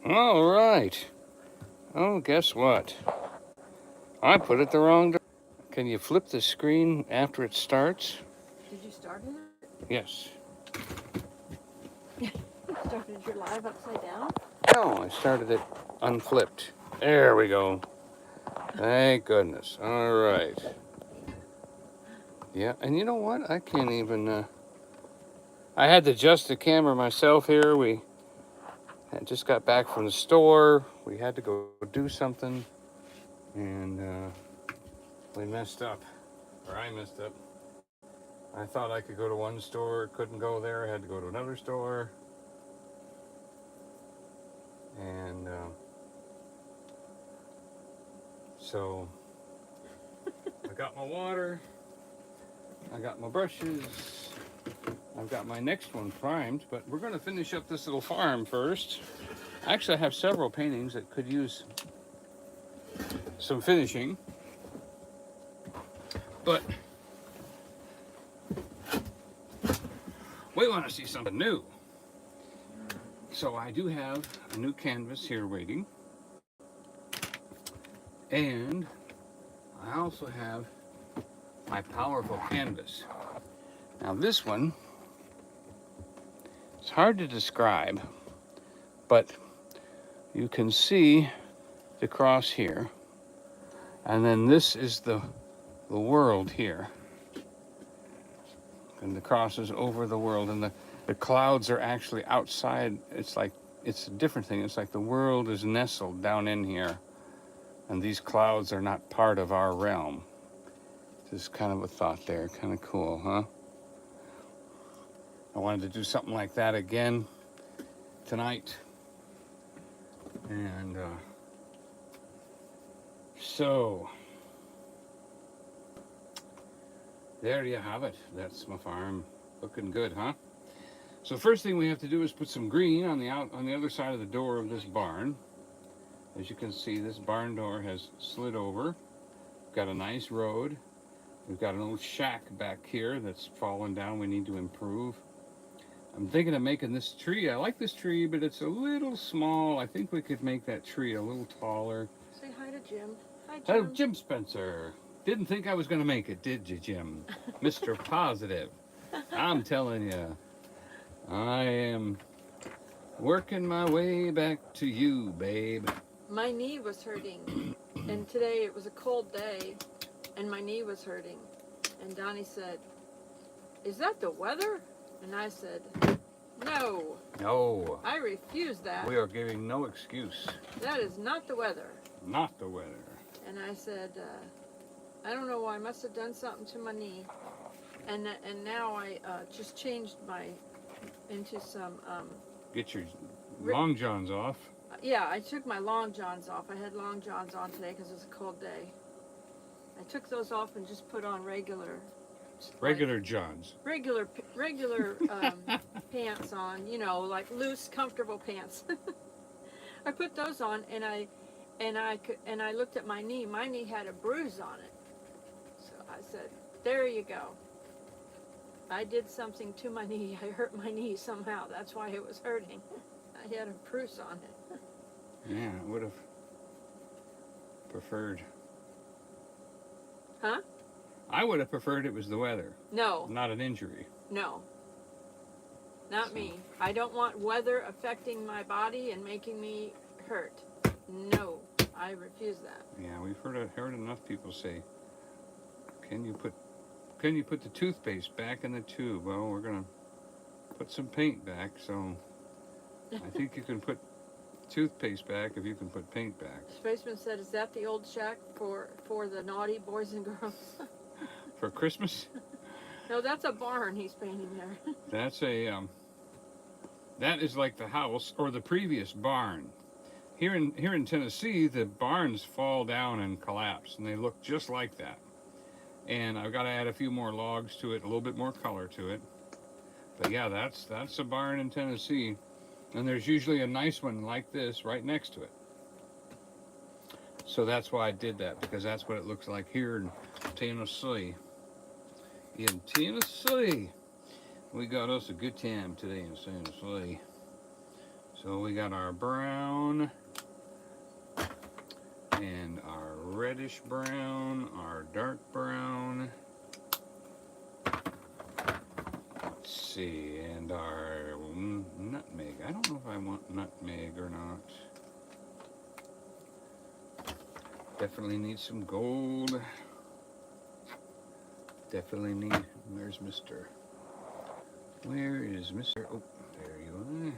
All right. Oh, guess what? I put it the wrong direction. Can you flip the screen after it starts? Did you start it? Yes. Started your live upside down? No, I started it unflipped. There we go. Thank goodness. All right. Yeah, and you know what? I can't even. I had to adjust the camera myself here. We had just got back from the store. We had to go do something, and we messed up. Or I messed up. I thought I could go to one store, couldn't go there. I had to go to another store. And so I got my water, I got my brushes, I've got my next one primed, but we're going to finish up this little farm first. Actually, I have several paintings that could use some finishing, but we want to see something new. So I do have a new canvas here waiting, and I also have my powerful canvas. Now this one, it's hard to describe, but you can see the cross here, and then this is the world here, and the cross is over the world, and the clouds are actually outside. It's like, it's a different thing. It's like the world is nestled down in here, and these clouds are not part of our realm. Just kind of a thought there. Kind of cool, huh? I wanted to do something like that again tonight. And so there you have it. That's my farm. Looking good, huh? So first thing we have to do is put some green on the other side of the door of this barn. As you can see, this barn door has slid over. Got a nice road. We've got an old shack back here that's fallen down. We need to improve. I'm thinking of making this tree. I like this tree, but it's a little small. I think we could make that tree a little taller. Say hi to Jim. Hi, Jim. Oh, Jim Spencer. Didn't think I was going to make it, did you, Jim? Mr. Positive. I'm telling you, I am working my way back to you, babe. My knee was hurting, and today it was a cold day, and my knee was hurting. And Donny said, "Is that the weather?" And I said, "No." No. I refuse that. We are giving no excuse. That is not the weather. Not the weather. And I said, I don't know why. I must have done something to my knee. And now I just changed into some... Get your long johns off. Yeah, I took my long johns off. I had long johns on today because it was a cold day. I took those off and just put on regular johns. Regular pants on, you know, like loose, comfortable pants. I put those on, and I looked at my knee. My knee had a bruise on it. So I said, "There you go. I did something to my knee. I hurt my knee somehow. That's why it was hurting. I had a bruise on it." Yeah, I would have preferred. Huh? I would have preferred it was the weather. No. Not an injury. No. Not me. I don't want weather affecting my body and making me hurt. No. I refuse that. Yeah, we've heard enough people say, can you put the toothpaste back in the tube? Well, we're gonna put some paint back, so I think you can put toothpaste back if you can put paint back. Spaceman said, "Is that the old shack for the naughty boys and girls?" For Christmas? No, that's a barn he's painting there. That's that is like the house or the previous barn. Here in Tennessee, the barns fall down and collapse, and they look just like that. And I've got to add a few more logs to it, a little bit more color to it. But yeah, that's a barn in Tennessee, and there's usually a nice one like this right next to it. So that's why I did that, because that's what it looks like here in Tennessee. In Tennessee, we got us a good time today in Tennessee. So we got our brown and our reddish brown, our dark brown. Let's see, and our nutmeg. I don't know if I want nutmeg or not. Definitely need some gold. Definitely need, where's Mr.? Where is Mr.? Oh, there you are.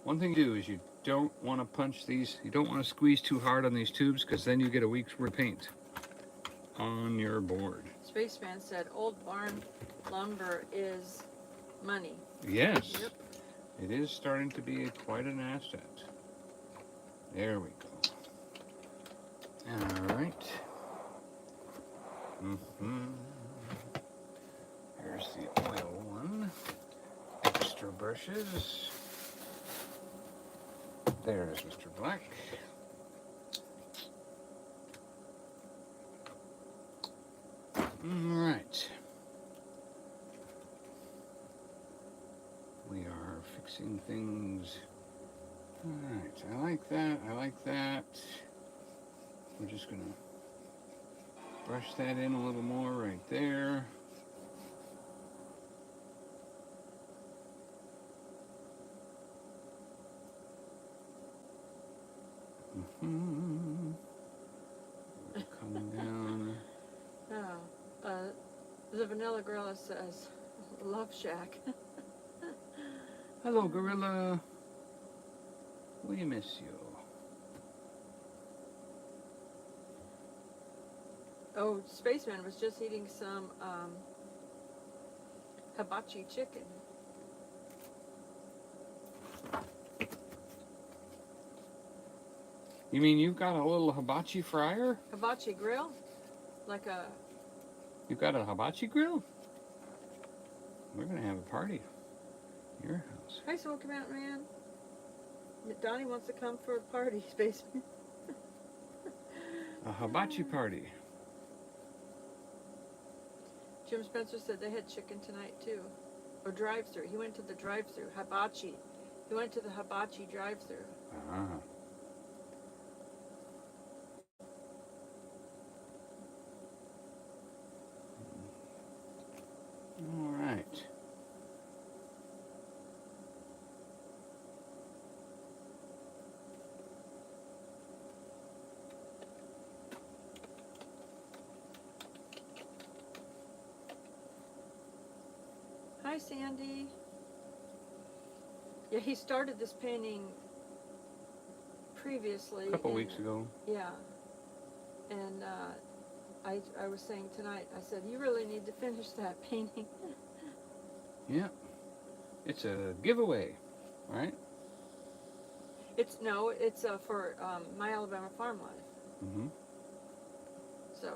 One thing to do is you don't want to punch these, you don't want to squeeze too hard on these tubes because then you get a week's worth of paint on your board. Spaceman said old barn lumber is money. Yes, Yep. it is starting to be quite an asset. There we go. All right. Here's the oil one. Extra brushes. There's Mr. Black. All right. We are fixing things. All right, I like that, I like that. We're just gonna brush that in a little more right there. Come down. Oh, the Vanilla Gorilla says, Love Shack. Hello, Gorilla. We miss you. Oh, Spaceman was just eating some hibachi chicken. You mean you've got a little hibachi fryer? Hibachi grill? Like a... You've got a hibachi grill? We're gonna have a party at your house. Hi, Smoky Mountain Man. Donnie wants to come for a party, Spaceman. A hibachi party. Jim Spencer said they had chicken tonight, too. Or drive-thru. He went to the drive-thru. Hibachi. He went to the hibachi drive-thru. Ah. All right. Hi, Sandy. Yeah, he started this painting previously. A couple weeks ago. Yeah. And I was saying tonight, I said, you really need to finish that painting. Yeah. It's a giveaway, right? It's for My Alabama Farm Life. Mm-hmm. So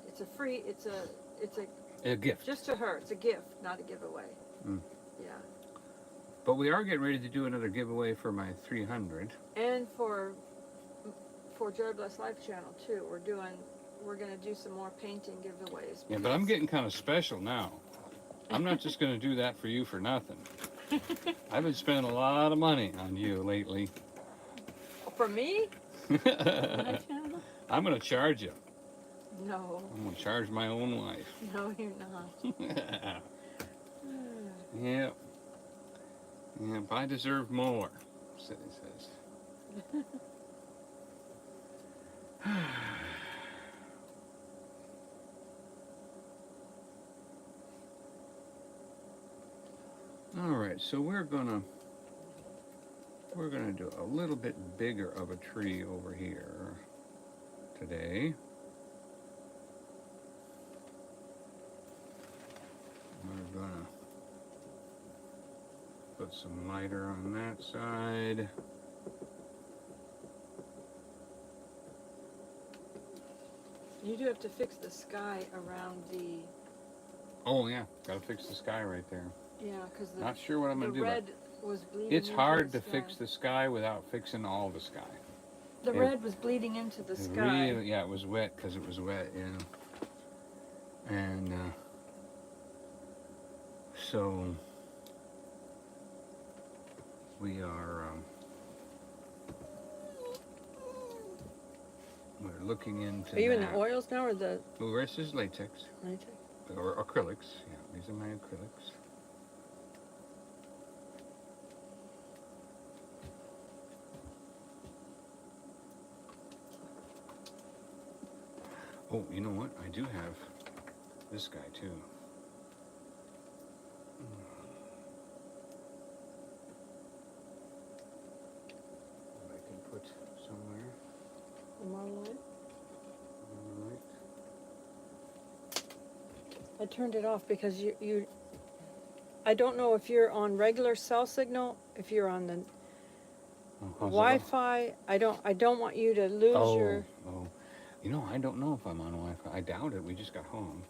it's a free, it's A gift. just to her. It's a gift, not a giveaway. Mm. Yeah. But we are getting ready to do another giveaway for my 300. And for Joy Blessed Life channel too. We're gonna do some more painting giveaways. Yeah, but I'm getting kind of special now. I'm not just going to do that for you for nothing. I've been spending a lot of money on you lately. For me? I'm going to charge you. No. I'm going to charge my own wife. No, you're not. Yeah. Yep, I deserve more, says. All right, so we're gonna do a little bit bigger of a tree over here today. We're gonna put some lighter on that side. You do have to fix the sky around the... Oh yeah, gotta fix the sky right there. Yeah, because the Not sure what I'm gonna do. red was bleeding. It's into hard the to sky. fix the sky without fixing all the sky. The red was bleeding into the sky. Really, yeah, it was wet because it was wet, yeah. And so we are we're looking into. Are you in the oils now or the? Well, this is latex. Latex. Or acrylics. Yeah, these are my acrylics. Oh, you know what? I do have this guy too. I can put somewhere. Marmalade. Right. I turned it off because you I don't know if you're on regular cell signal, if you're on the Wi-Fi. I don't want you to lose your. Oh, you know, I don't know if I'm on Wi-Fi. I doubt it. We just got home,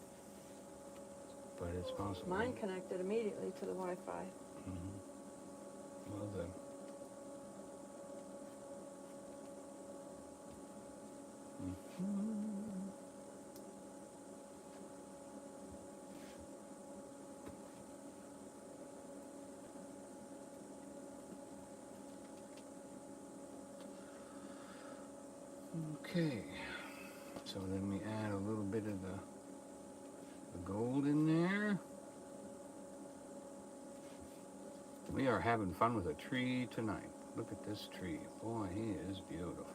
but it's possible. Mine connected immediately to the Wi-Fi. Mm-hmm. Well then. Mm-hmm. Okay, so then we add a little bit of the gold in there. We are having fun with a tree tonight. Look at this tree. Boy, he is beautiful.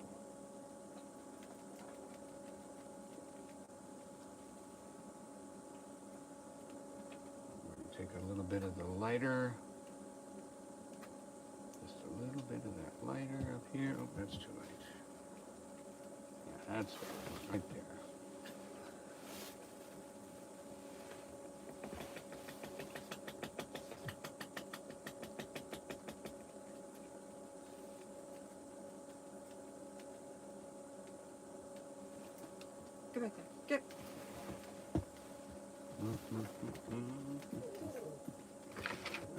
We're going to take a little bit of the lighter. Just a little bit of that lighter up here. Oh, that's too light. Yeah, that's right there. Get back there. Get.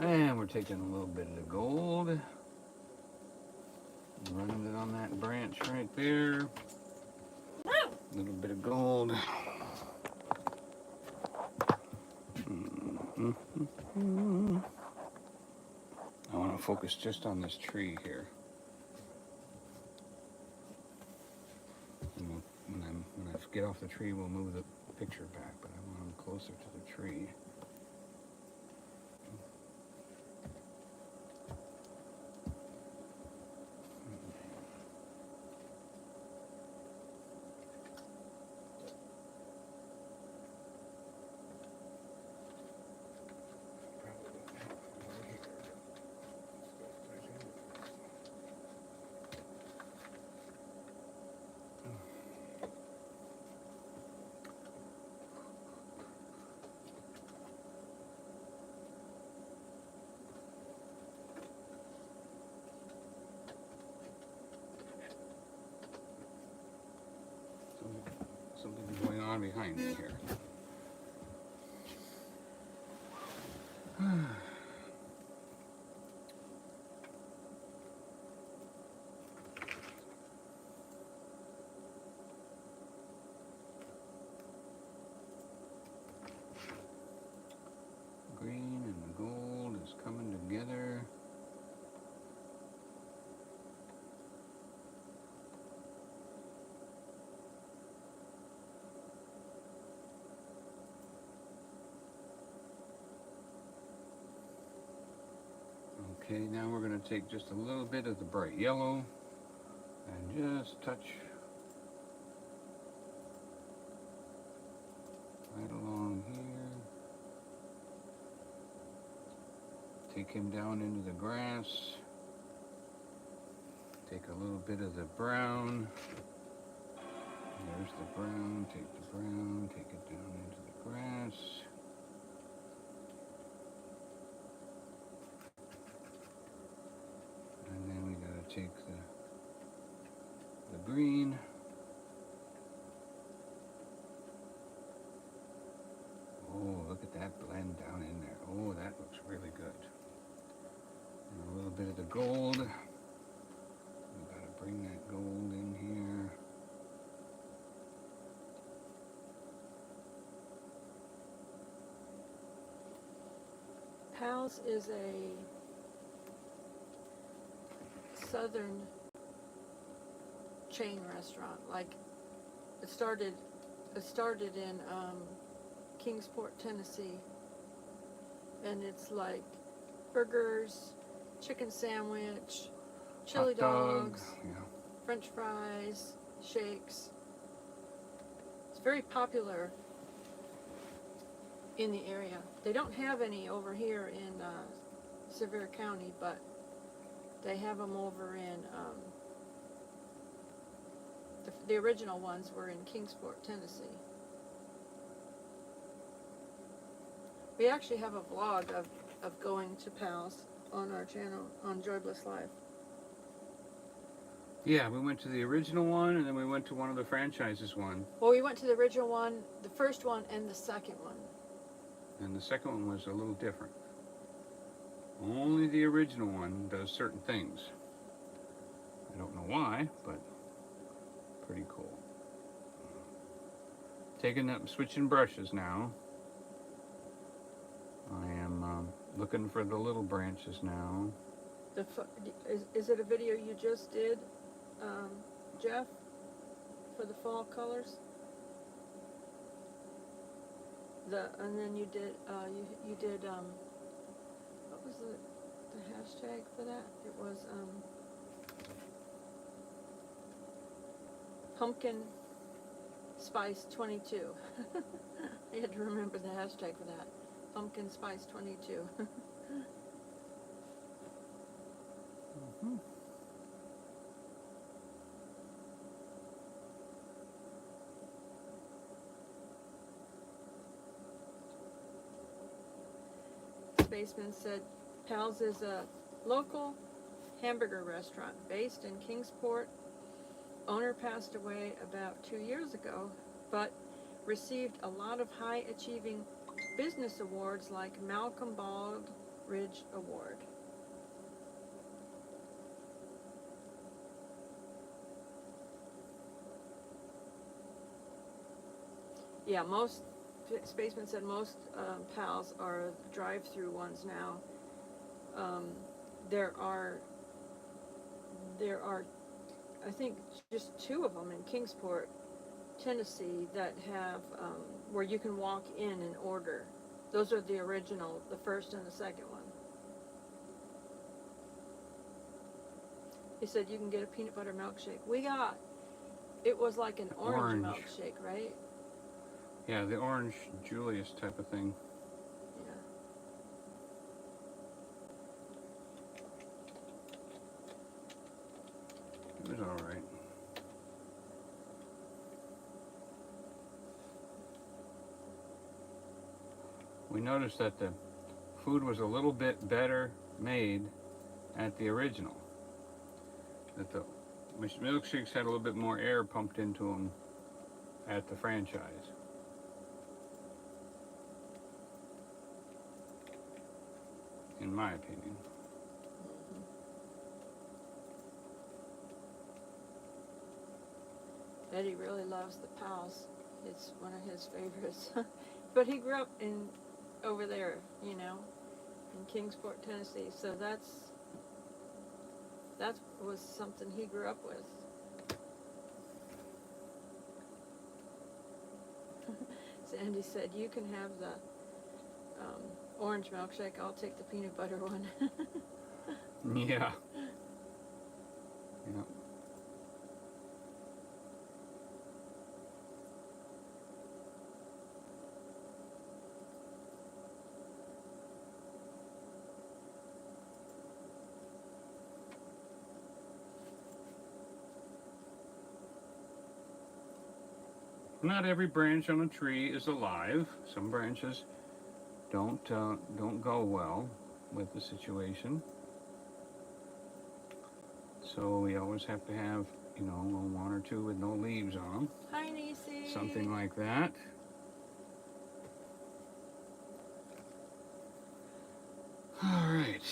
And we're taking a little bit of the gold, running it on that branch right there. A little bit of gold. I want to focus just on this tree here. And when I get off the tree, we'll move the picture back, but I want them closer to the tree. Something's going on behind me here. Green and the gold is coming together. Okay, now we're going to take just a little bit of the bright yellow and just touch right along here. Take him down into the grass. Take a little bit of the brown. There's the brown. Take the brown, take it down into the grass. And then we gotta take the green. Oh, look at that blend down in there. Oh, that looks really good. And a little bit of the gold. We gotta bring that gold in Pal's is a southern chain restaurant. Like it started in Kingsport, Tennessee, and it's like burgers, chicken sandwich, chili Hot dog, dogs, yeah. French fries, shakes. It's very popular in the area. They don't have any over here in Sevier County, but they have them over in the original ones were in Kingsport, Tennessee. We actually have a vlog of going to Pal's on our channel on Joy Blessed Life. Yeah, we went to the original one, and then we went to one of the franchises one. Well, we went to the original one, the first one, and the second one. And the second one was a little different. Only the original one does certain things. I don't know why, but pretty cool. Taking up, switching brushes now. I am looking for the little branches now. Is it a video you just did, Jeff, for the fall colors? And then you did you did what was the hashtag for that? It was pumpkin spice 22. I had to remember the hashtag for that. Pumpkin spice 22. Mm-hmm. Spaceman said Pal's is a local hamburger restaurant based in Kingsport. Owner passed away about 2 years ago, but received a lot of high achieving business awards like Malcolm Baldrige Award. Yeah, most Spaceman said most Pal's are drive-through ones now. There are, I think, just 2 of them in Kingsport, Tennessee, that have where you can walk in and order. Those are the original, the first and the second one. He said you can get a peanut butter milkshake. It was like an orange milkshake, right? Yeah, the orange Julius type of thing. Yeah. It was all right. We noticed that the food was a little bit better made at the original. That the milkshakes had a little bit more air pumped into them at the franchise. In my opinion. Eddie really loves the Pal's. It's one of his favorites. But he grew up over there, you know, in Kingsport, Tennessee. So that was something he grew up with. Sandy said, you can have the orange milkshake. I'll take the peanut butter one. Yeah. Yeah. Not every branch on a tree is alive. Some branches don't go well with the situation. So we always have to have, you know, 1 or 2 with no leaves on them. Hi, Niecy. Something like that. All right.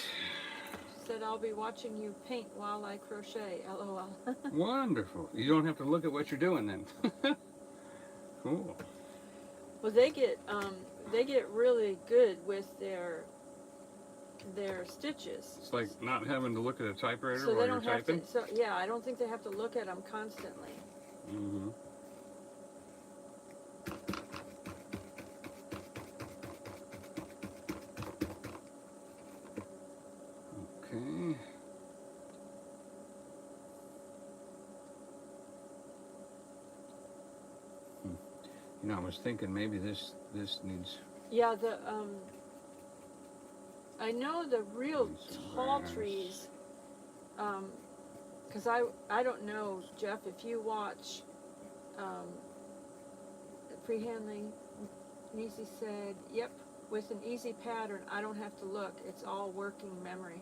Said I'll be watching you paint while I crochet. LOL. Wonderful. You don't have to look at what you're doing then. Cool. Well, they get really good with their their stitches. It's like not having to look at a typewriter So while they you're don't have typing. to. So yeah, I don't think they have to look at them constantly. Mm-hmm. Okay. You know, I was thinking maybe this needs. Yeah, I know the real needs some tall grass. trees, because I don't know, Jeff, if you watch Freehandling, Nisi said, yep, with an easy pattern, I don't have to look. It's all working memory.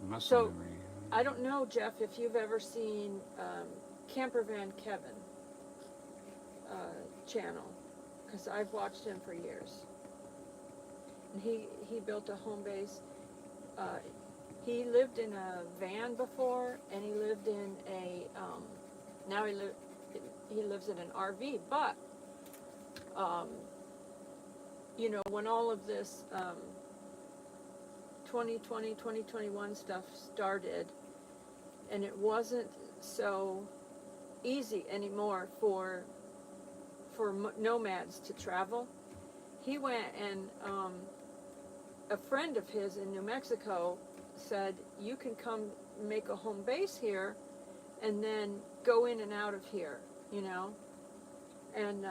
Muscle So memory. I don't know, Jeff, if you've ever seen Camper Van Kevin channel, because I've watched him for years. And he built a home base. He lived in a van before, and he lived in a now he lives in an RV. But you know, when all of this 2020, 2021 stuff started, and it wasn't so easy anymore for nomads to travel, he went and a friend of his in New Mexico said, you can come make a home base here and then go in and out of here, you know. And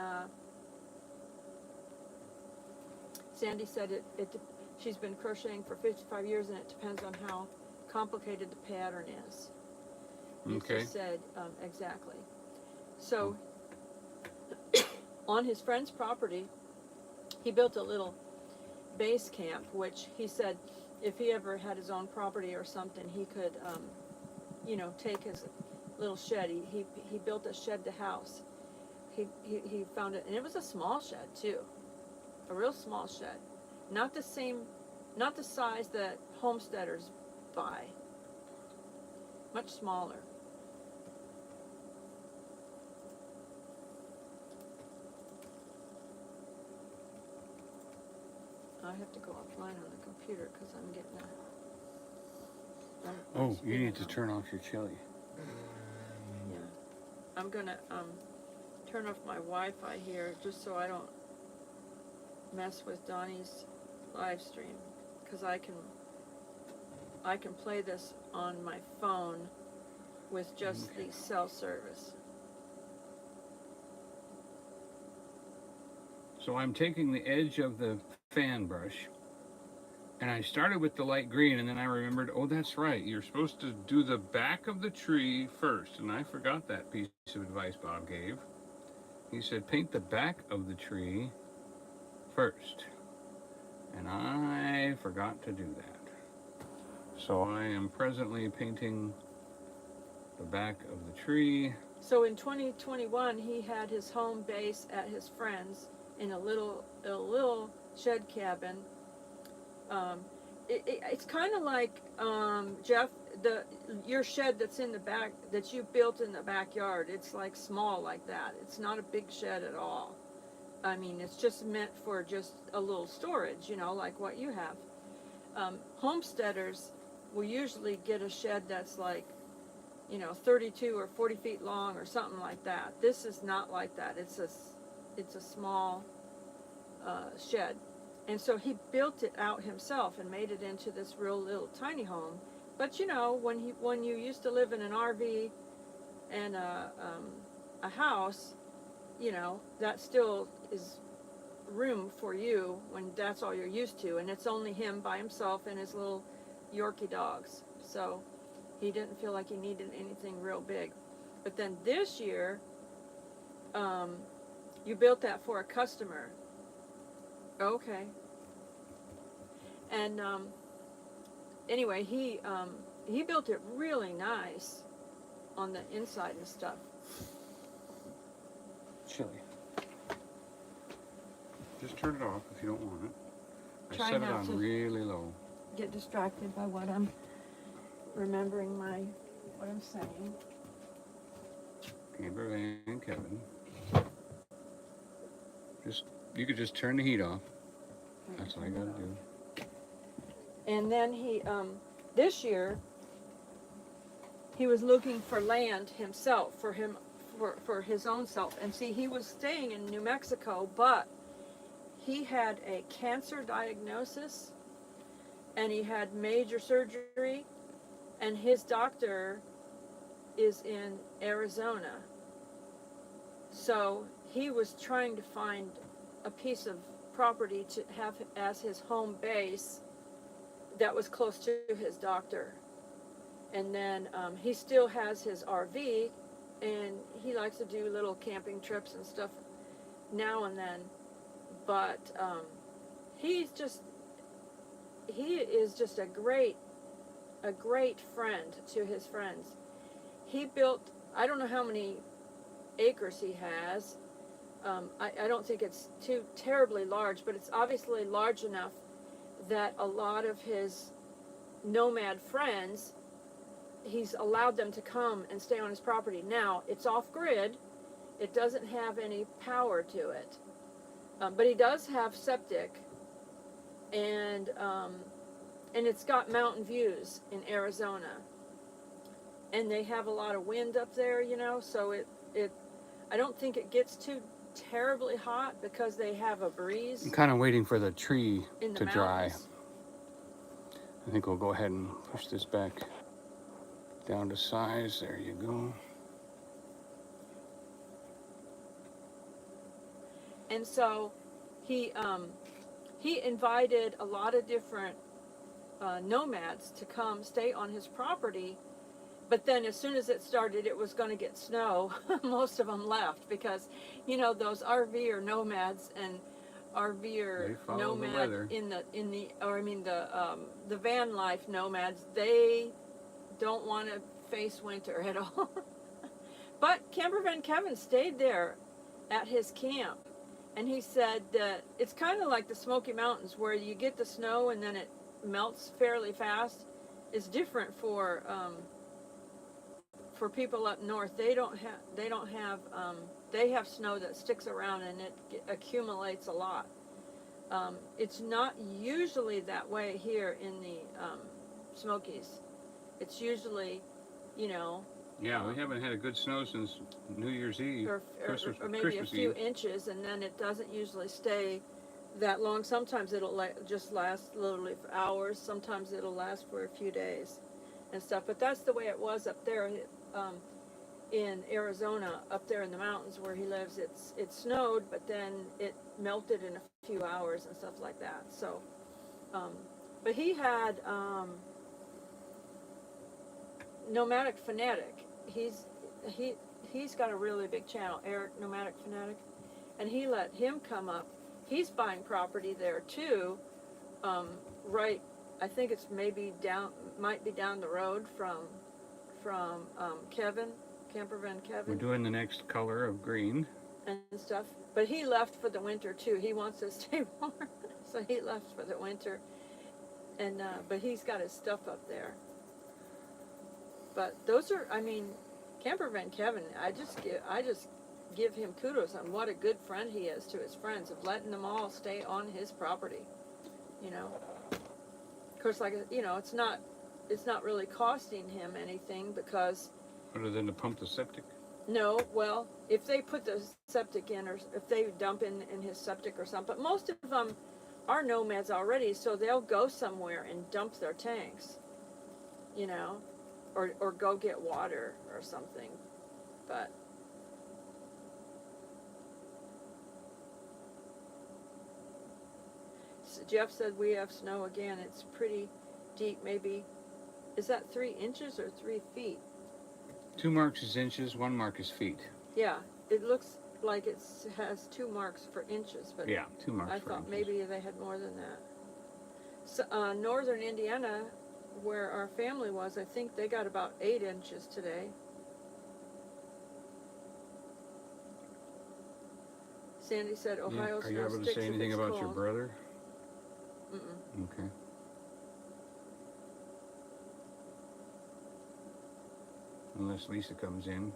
Sandy said she's been crocheting for 55 years, and it depends on how complicated the pattern is. Okay. She said, exactly. So on his friend's property, he built a little base camp, which he said if he ever had his own property or something, he could, you know, take his little shed. He built a shed to house. He found it, and it was a small shed too, a real small shed, not the size that homesteaders buy, much smaller. I have to go offline on the computer because I'm getting a... Oh, you need to turn off your chili. Yeah. I'm going to turn off my Wi-Fi here just so I don't mess with Donny's live stream, because I can play this on my phone with just the cell service. So I'm taking the edge of the fan brush, and I started with the light green, and then I remembered, oh, that's right, you're supposed to do the back of the tree first, and I forgot that piece of advice Bob gave. He said paint the back of the tree first, and I forgot to do that. So I am presently painting the back of the tree. So in 2021, he had his home base at his friend's in a little shed cabin. It's kind of like, Jeff, your shed that's in the back, that you built in the backyard. It's like small like that. It's not a big shed at all. I mean, it's just meant for just a little storage, you know, like what you have. Homesteaders will usually get a shed that's like, you know, 32 or 40 feet long or something like that. This is not like that. It's a small shed. And so he built it out himself and made it into this real little tiny home. But you know, when you used to live in an RV and a house, you know, that still is room for you when that's all you're used to. And it's only him by himself and his little Yorkie dogs. So he didn't feel like he needed anything real big. But then this year, you built that for a customer. Okay. And anyway, he built it really nice on the inside and stuff. Chili. Just turn it off if you don't want it. I Try set it not on to really low. get distracted by what I'm remembering what I'm saying. Camper Van Kevin. You could just turn the heat off. That's all you gotta do. And then he, this year, he was looking for land himself, for his own self. And see, he was staying in New Mexico, but he had a cancer diagnosis, and he had major surgery, and his doctor is in Arizona. So he was trying to find a piece of property to have as his home base that was close to his doctor. And then he still has his RV, and he likes to do little camping trips and stuff now and then. But he is just a great friend to his friends. He built, I don't know how many acres he has. I don't think it's too terribly large, but it's obviously large enough that a lot of his nomad friends, he's allowed them to come and stay on his property. Now, it's off-grid. It doesn't have any power to it. But he does have septic, and it's got mountain views in Arizona. And they have a lot of wind up there, you know, so I don't think it gets too terribly hot because they have a breeze. I'm kind of waiting for the tree to dry. Mountains. I think we'll go ahead and push this back down to size. There you go. And so he invited a lot of different nomads to come stay on his property. But then as soon as it started, it was going to get snow. Most of them left because, you know, those RVer nomads and RVer nomad the van life nomads, they don't want to face winter at all. But Camper Van Kevin stayed there at his camp, and he said that it's kind of like the Smoky Mountains where you get the snow and then it melts fairly fast. It's different for people up north. They have snow that sticks around and it accumulates a lot. It's not usually that way here in the Smokies. It's usually, you know. Yeah, we haven't had a good snow since New Year's Eve, or maybe Christmas a few Eve. inches, and then it doesn't usually stay that long. Sometimes it'll just last literally for hours. Sometimes it'll last for a few days and stuff. But that's the way it was up there in Arizona, up there in the mountains where he lives. It snowed, but then it melted in a few hours and stuff like that. So, but he had Nomadic Fanatic. He's got a really big channel, Eric Nomadic Fanatic, and he let him come up. He's buying property there too, right. I think it's might be down the road from Kevin, Camper Van Kevin. We're doing the next color of green. And stuff. But he left for the winter too. He wants to stay warm, so he left for the winter. And but he's got his stuff up there. But those are, I mean, Camper Van Kevin. I just give him kudos on what a good friend he is to his friends of letting them all stay on his property. You know. Of course, like, you know, it's not really costing him anything because. Other than to pump the septic? No, well, if they put the septic in, or if they dump in his septic or something. But most of them are nomads already, so they'll go somewhere and dump their tanks, you know, or go get water or something. But Jeff said we have snow again. It's pretty deep, maybe. Is that 3 inches or 3 feet? 2 marks is inches, 1 mark is feet. Yeah, it looks like it has 2 marks for inches, but yeah, 2 marks. I thought maybe they had more than that. So, northern Indiana, where our family was, I think they got about 8 inches today. Sandy said Ohio Are you snow able to sticks say if anything it's about cold. your brother? Mm-mm. Okay. Unless Lisa comes in.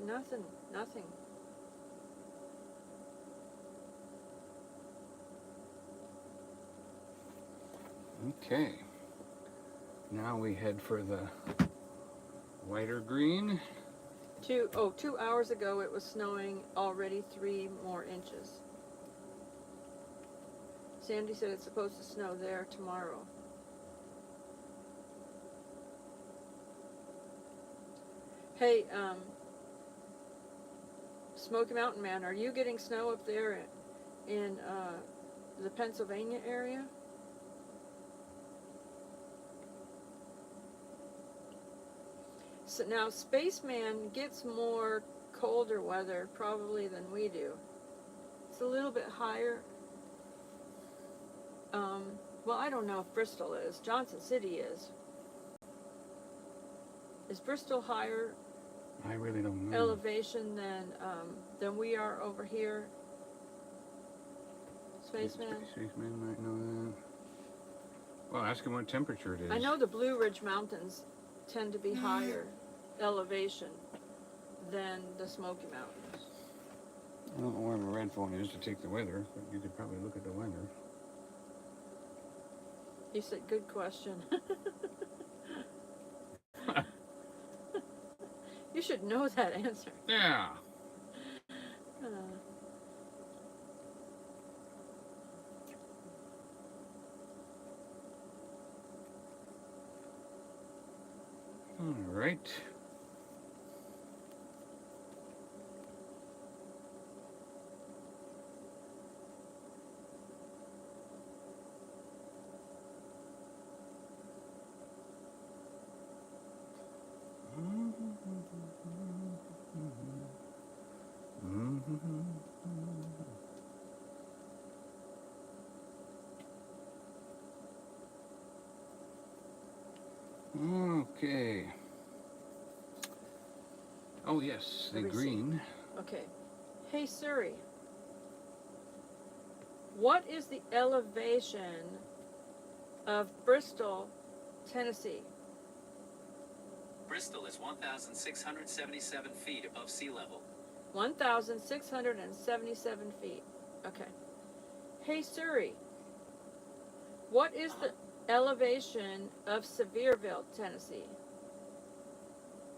Nothing. Okay. Now we head for the lighter green. 2 hours ago it was snowing already 3 more inches. Sandy said it's supposed to snow there tomorrow. Hey, Smoky Mountain Man, are you getting snow up there in the Pennsylvania area? So now Spaceman gets more colder weather probably than we do. It's a little bit higher. Well, I don't know if Bristol is. Johnson City is. Is Bristol higher I really don't know. elevation than we are over here? Spaceman? Spaceman might know that. Well, ask him what temperature it is. I know the Blue Ridge Mountains tend to be higher elevation than the Smoky Mountains. I don't know where my red phone is to take the weather, but you could probably look at the weather. You said, good question. You should know that answer. Yeah. All right. Okay. Oh yes, the Let me see. green. Okay. Hey Siri, what is the elevation of Bristol, Tennessee? Bristol is 1,677 feet above sea level. 1,677 feet. Okay. Hey Siri, what is the elevation of Sevierville, Tennessee?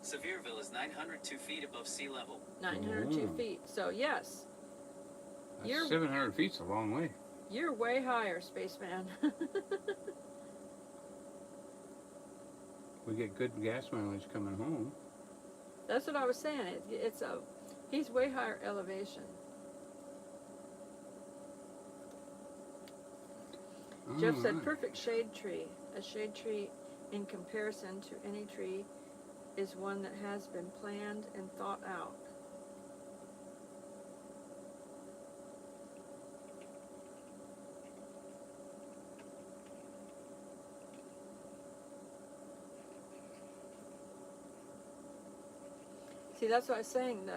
Sevierville is 902 feet above sea level. 902 Ooh. feet. So yes, That's You're- 700 feet's a long way. you're way higher, Spaceman. We get good gas mileage coming home. That's what I was saying. He's way higher elevation. Jeff said, Alright. perfect shade tree. A shade tree, in comparison to any tree, is one that has been planned and thought out. See, that's what I was saying.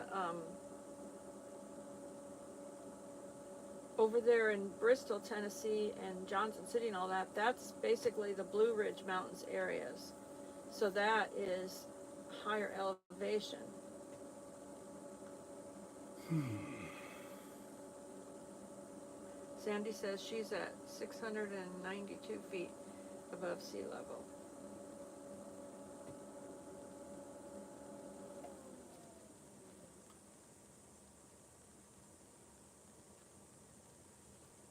Over there in Bristol, Tennessee, and Johnson City and all that, that's basically the Blue Ridge Mountains areas. So that is higher elevation. Sandy says she's at 692 feet above sea level.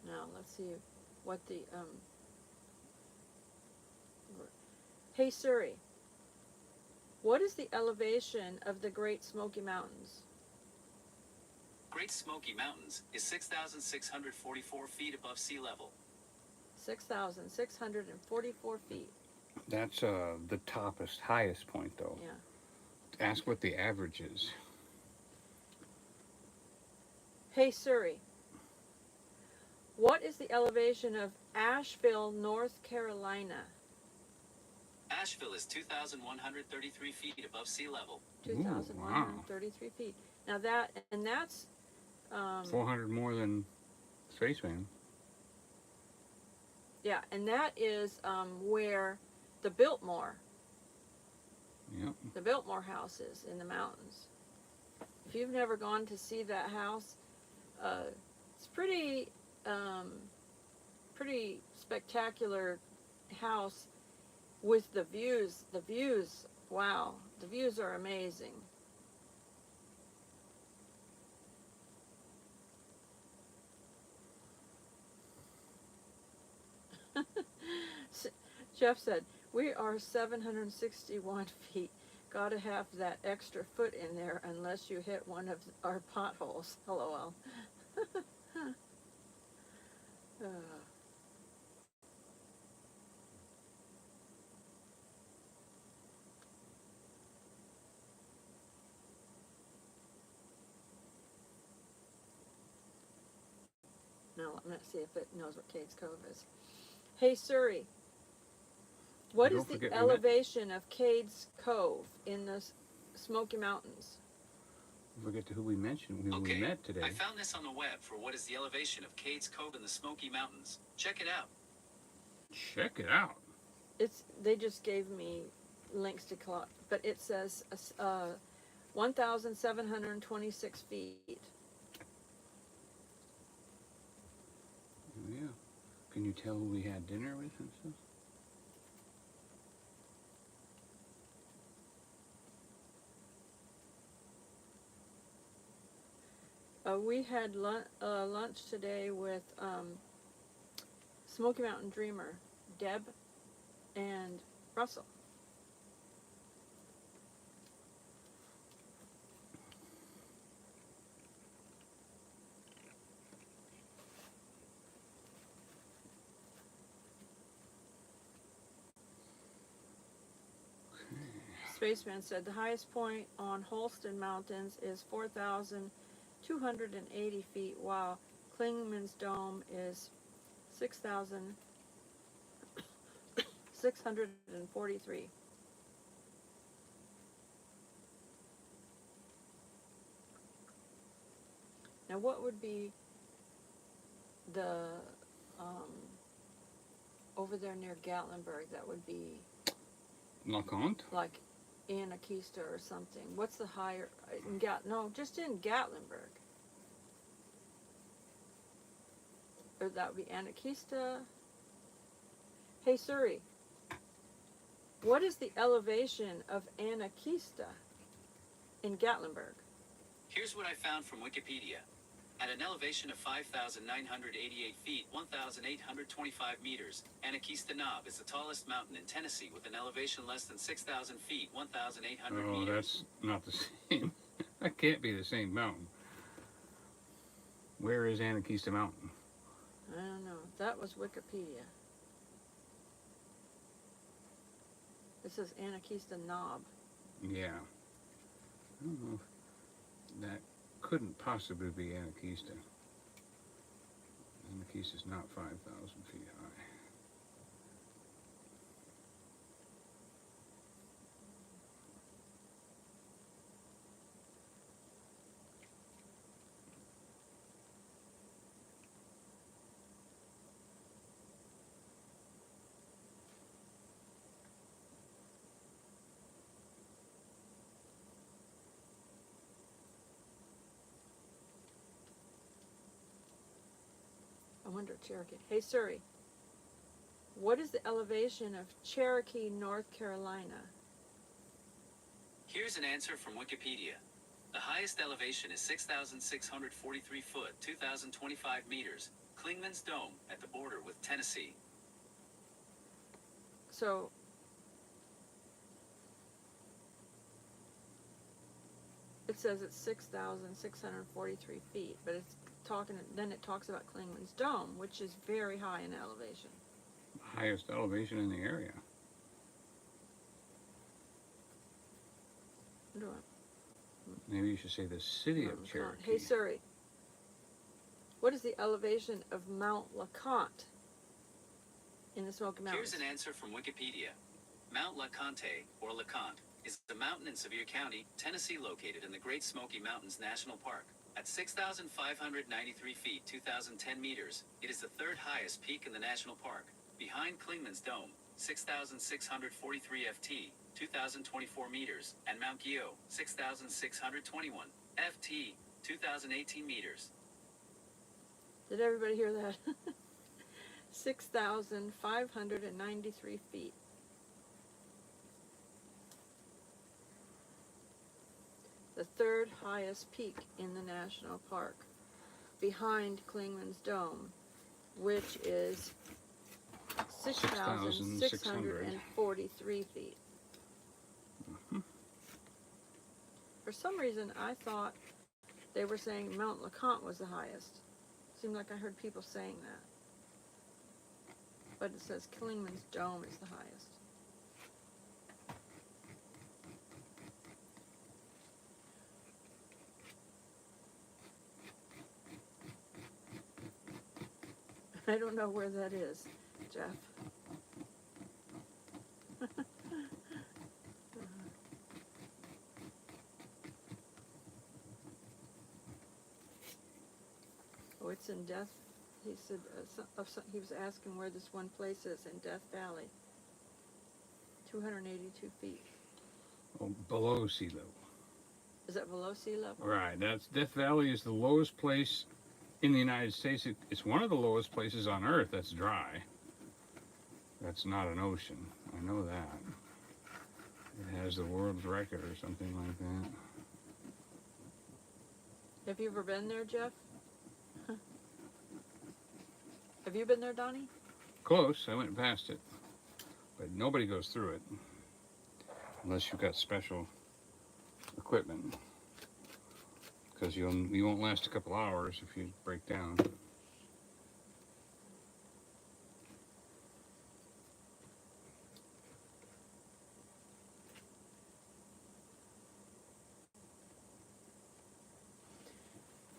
Now, let's see what the, hey Siri, what is the elevation of the Great Smoky Mountains? Great Smoky Mountains is 6,644 feet above sea level. 6,644 feet. That's the toppest, highest point though. Yeah. Ask what the average is. Hey Siri, what is the elevation of Asheville, North Carolina? Asheville is 2,133 feet above sea level. 2,133 feet. Now that's 400 more than Spaceman. yeah, and that is where the Biltmore house is in the mountains. If you've never gone to see that house, it's pretty spectacular house with the views, wow, the views are amazing. Jeff said, we are 761 feet. Gotta have that extra foot in there unless you hit one of our potholes. LOL. No, I'm going to see if it knows what Cades Cove is. Hey, Surrey, what is the elevation of Cades Cove in the Smoky Mountains? Don't forget to who we mentioned when we met today. I found this on the web for what is the elevation of Cades Cove in the Smoky Mountains. Check it out. Check it out. They just gave me links to, but it says 1,726 feet. Yeah. Can you tell who we had dinner with and stuff? We had lunch today with Smoky Mountain Dreamer, Deb and Russell. Spaceman said the highest point on Holston Mountains is 4,280 feet, while Klingman's Dome is 6,643. Now, what would be the over there near Gatlinburg? That would be LeConte? like Anarchista or something. What's the higher in just in Gatlinburg. Or that would be Anarchista. Hey Surrey, what is the elevation of Anarchista in Gatlinburg? Here's what I found from Wikipedia. At an elevation of 5,988 feet, 1,825 meters, Anarchista Knob is the tallest mountain in Tennessee with an elevation less than 6,000 feet, 1,800 meters. Oh, that's not the same. That can't be the same mountain. Where is Anarchista Mountain? I don't know. That was Wikipedia. It says Anarchista Knob. Yeah. I don't know if that couldn't possibly be Anarchista. Anarchista's not 5,000 feet high. I wonder Cherokee. Hey Surrey, what is the elevation of Cherokee, North Carolina? Here's an answer from Wikipedia. The highest elevation is 6,643 foot, 2,025 meters, Klingman's Dome at the border with Tennessee. So, it says it's 6,643 feet, but then it talks about Klingman's Dome, which is very high in elevation. Highest elevation in the area. Maybe you should say the city of Cherokee. Hey Surrey, what is the elevation of Mount LeConte in the Smoky Mountains? Here's an answer from Wikipedia. Mount LeConte, or LeConte, is a mountain in Sevier County, Tennessee, located in the Great Smoky Mountains National Park. At 6,593 feet, 2,010 meters, it is the third highest peak in the national park, behind Klingman's Dome, 6,643 ft, 2,024 meters, and Mount Guyot, 6,621 ft, 2,018 meters. Did everybody hear that? 6,593 feet. the third highest peak in the national park, behind Klingman's Dome, which is 6,643 feet. For some reason, I thought they were saying Mount LeConte was the highest. Seemed like I heard people saying that. But it says Klingman's Dome is the highest. I don't know where that is, Jeff. Oh, it's in Death. He said he was asking where this one place is in Death Valley. 282 feet. Oh, below sea level. Is that below sea level? Right. That's Death Valley is the lowest place in the United States. It's one of the lowest places on Earth that's dry. That's not an ocean. I know that. It has the world's record or something like that. Have you ever been there, Jeff? Have you been there, Donny? Close. I went past it. But nobody goes through it. Unless you've got special equipment. Because you won't last a couple hours if you break down.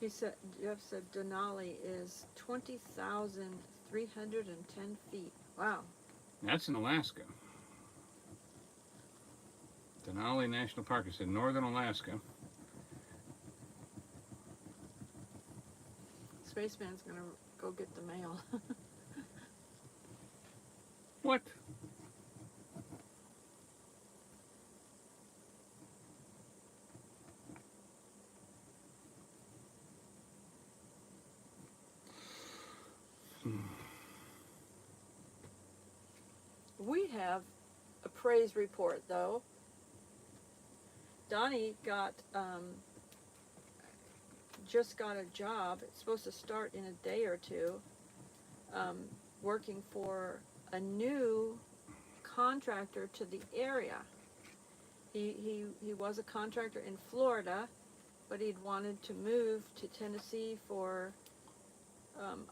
He said, Jeff said Denali is 20,310 feet. Wow. That's in Alaska. Denali National Park is in northern Alaska. Spaceman's gonna go get the mail. What? We have a praise report, though. Donny just got a job. It's supposed to start in a day or two, working for a new contractor to the area. He was a contractor in Florida, but he'd wanted to move to Tennessee for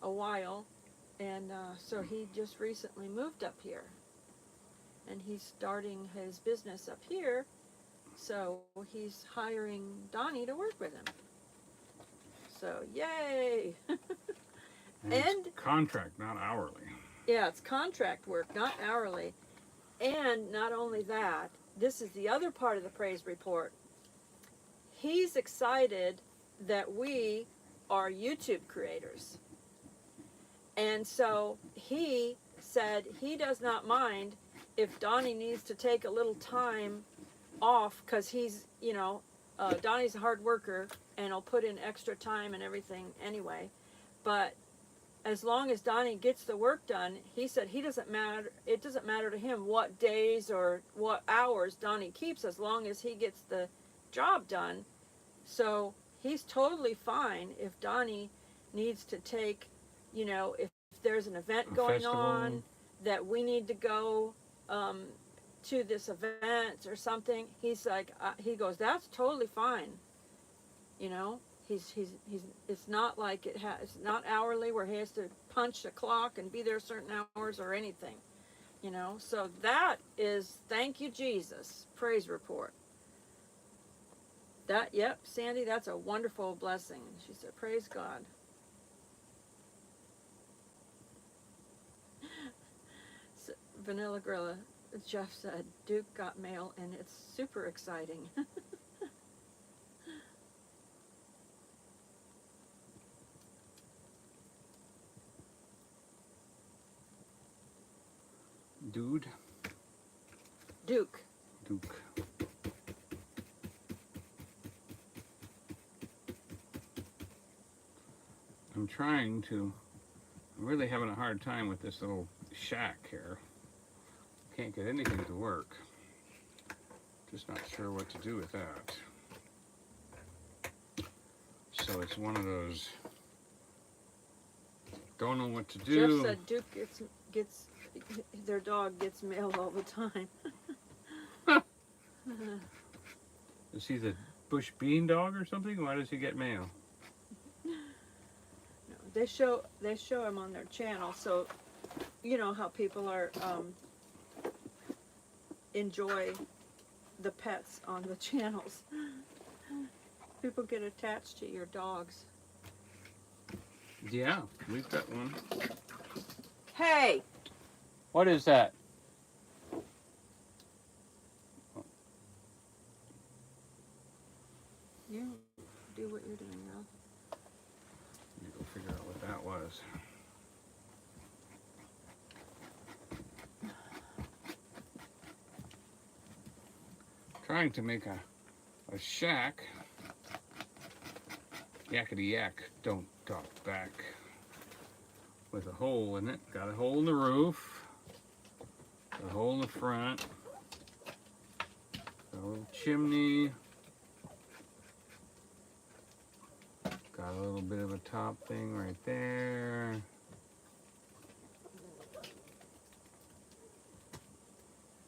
a while, and so he just recently moved up here. And he's starting his business up here, so he's hiring Donny to work with him. So, yay! And it's contract, not hourly. Yeah, it's contract work, not hourly. And not only that, this is the other part of the praise report. He's excited that we are YouTube creators. And so he said he does not mind if Donny needs to take a little time off, because he's, Donny's a hard worker and he'll put in extra time and everything anyway. But as long as Donny gets the work done, he said it doesn't matter to him what days or what hours Donny keeps, as long as he gets the job done. So he's totally fine if Donny needs to take, if there's an event going on that we need to go to this event or something, he's like, he goes, that's totally fine. It's not like it's not hourly where he has to punch a clock and be there certain hours or anything, So that is, thank you, Jesus, praise report. Yep, Sandy, that's a wonderful blessing. She said, praise God. So, Vanilla Gorilla, Jeff said, Duke got mail and it's super exciting. Dude? Duke. Duke. I'm really having a hard time with this little shack here. Can't get anything to work. Just not sure what to do with that. So it's one of those, don't know what to do. Jeff said Duke gets their dog gets mail all the time. Is he the bush bean dog or something? Why does he get mail? No, they show him on their channel, so you know how people are enjoy the pets on the channels. People get attached to your dogs. Yeah, we've got one. Hey! What is that? You do what you're doing, Ralph. You go figure out what that was. Trying to make a shack. Yakety yak, don't talk back. With a hole in it. Got a hole in the roof. Got a hole in the front. Got a little chimney. Got a little bit of a top thing right there.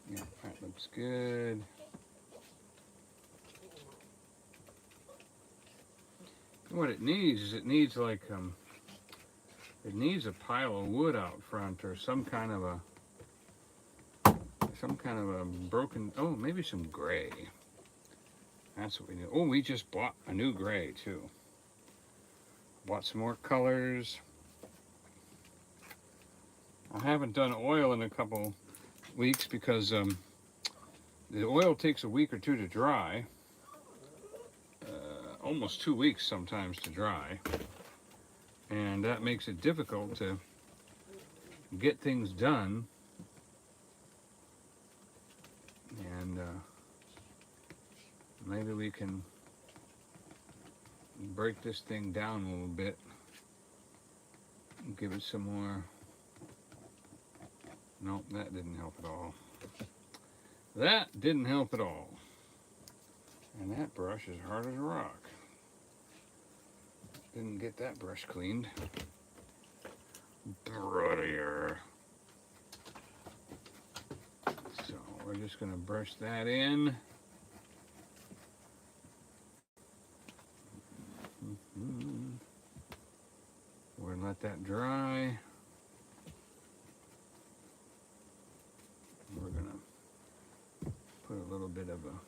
Yeah, that looks good. What it needs is it needs like it needs a pile of wood out front or some kind of a broken, oh, maybe some gray. That's what we need. Oh, we just bought a new gray too. Bought some more colors. I haven't done oil in a couple weeks because the oil takes a week or two to dry. Almost 2 weeks sometimes to dry. And that makes it difficult to get things done. And maybe we can break this thing down a little bit and give it some more. Nope, that didn't help at all. That didn't help at all. And that brush is hard as a rock. Didn't get that brush cleaned. Brother. So we're just gonna brush that in. We're gonna let that dry. We're gonna put a little bit of a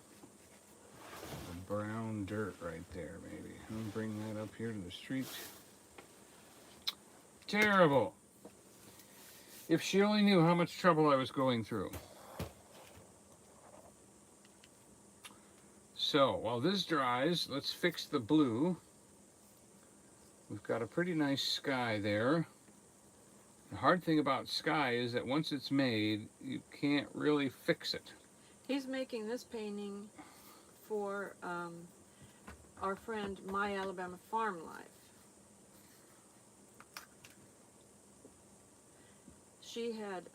brown dirt right there, maybe. I'll bring that up here to the street. Terrible. If she only knew how much trouble I was going through. So, while this dries, let's fix the blue. We've got a pretty nice sky there. The hard thing about sky is that once it's made, you can't really fix it. He's making this painting for our friend My Alabama Farm Life. She had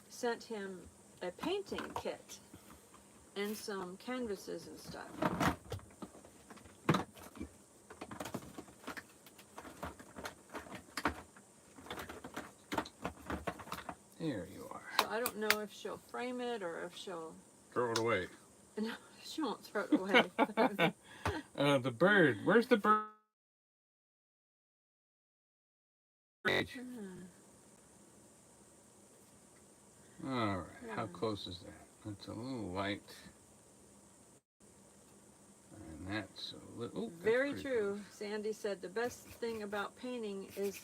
sent him a painting kit and some canvases and stuff. There you are. So I don't know if she'll frame it or if she'll... Throw it away. No, she won't throw it away. The bird. Where's the bird? All right. How close is that? That's a little light. And that's a little... Very true. Close. Sandy said the best thing about painting is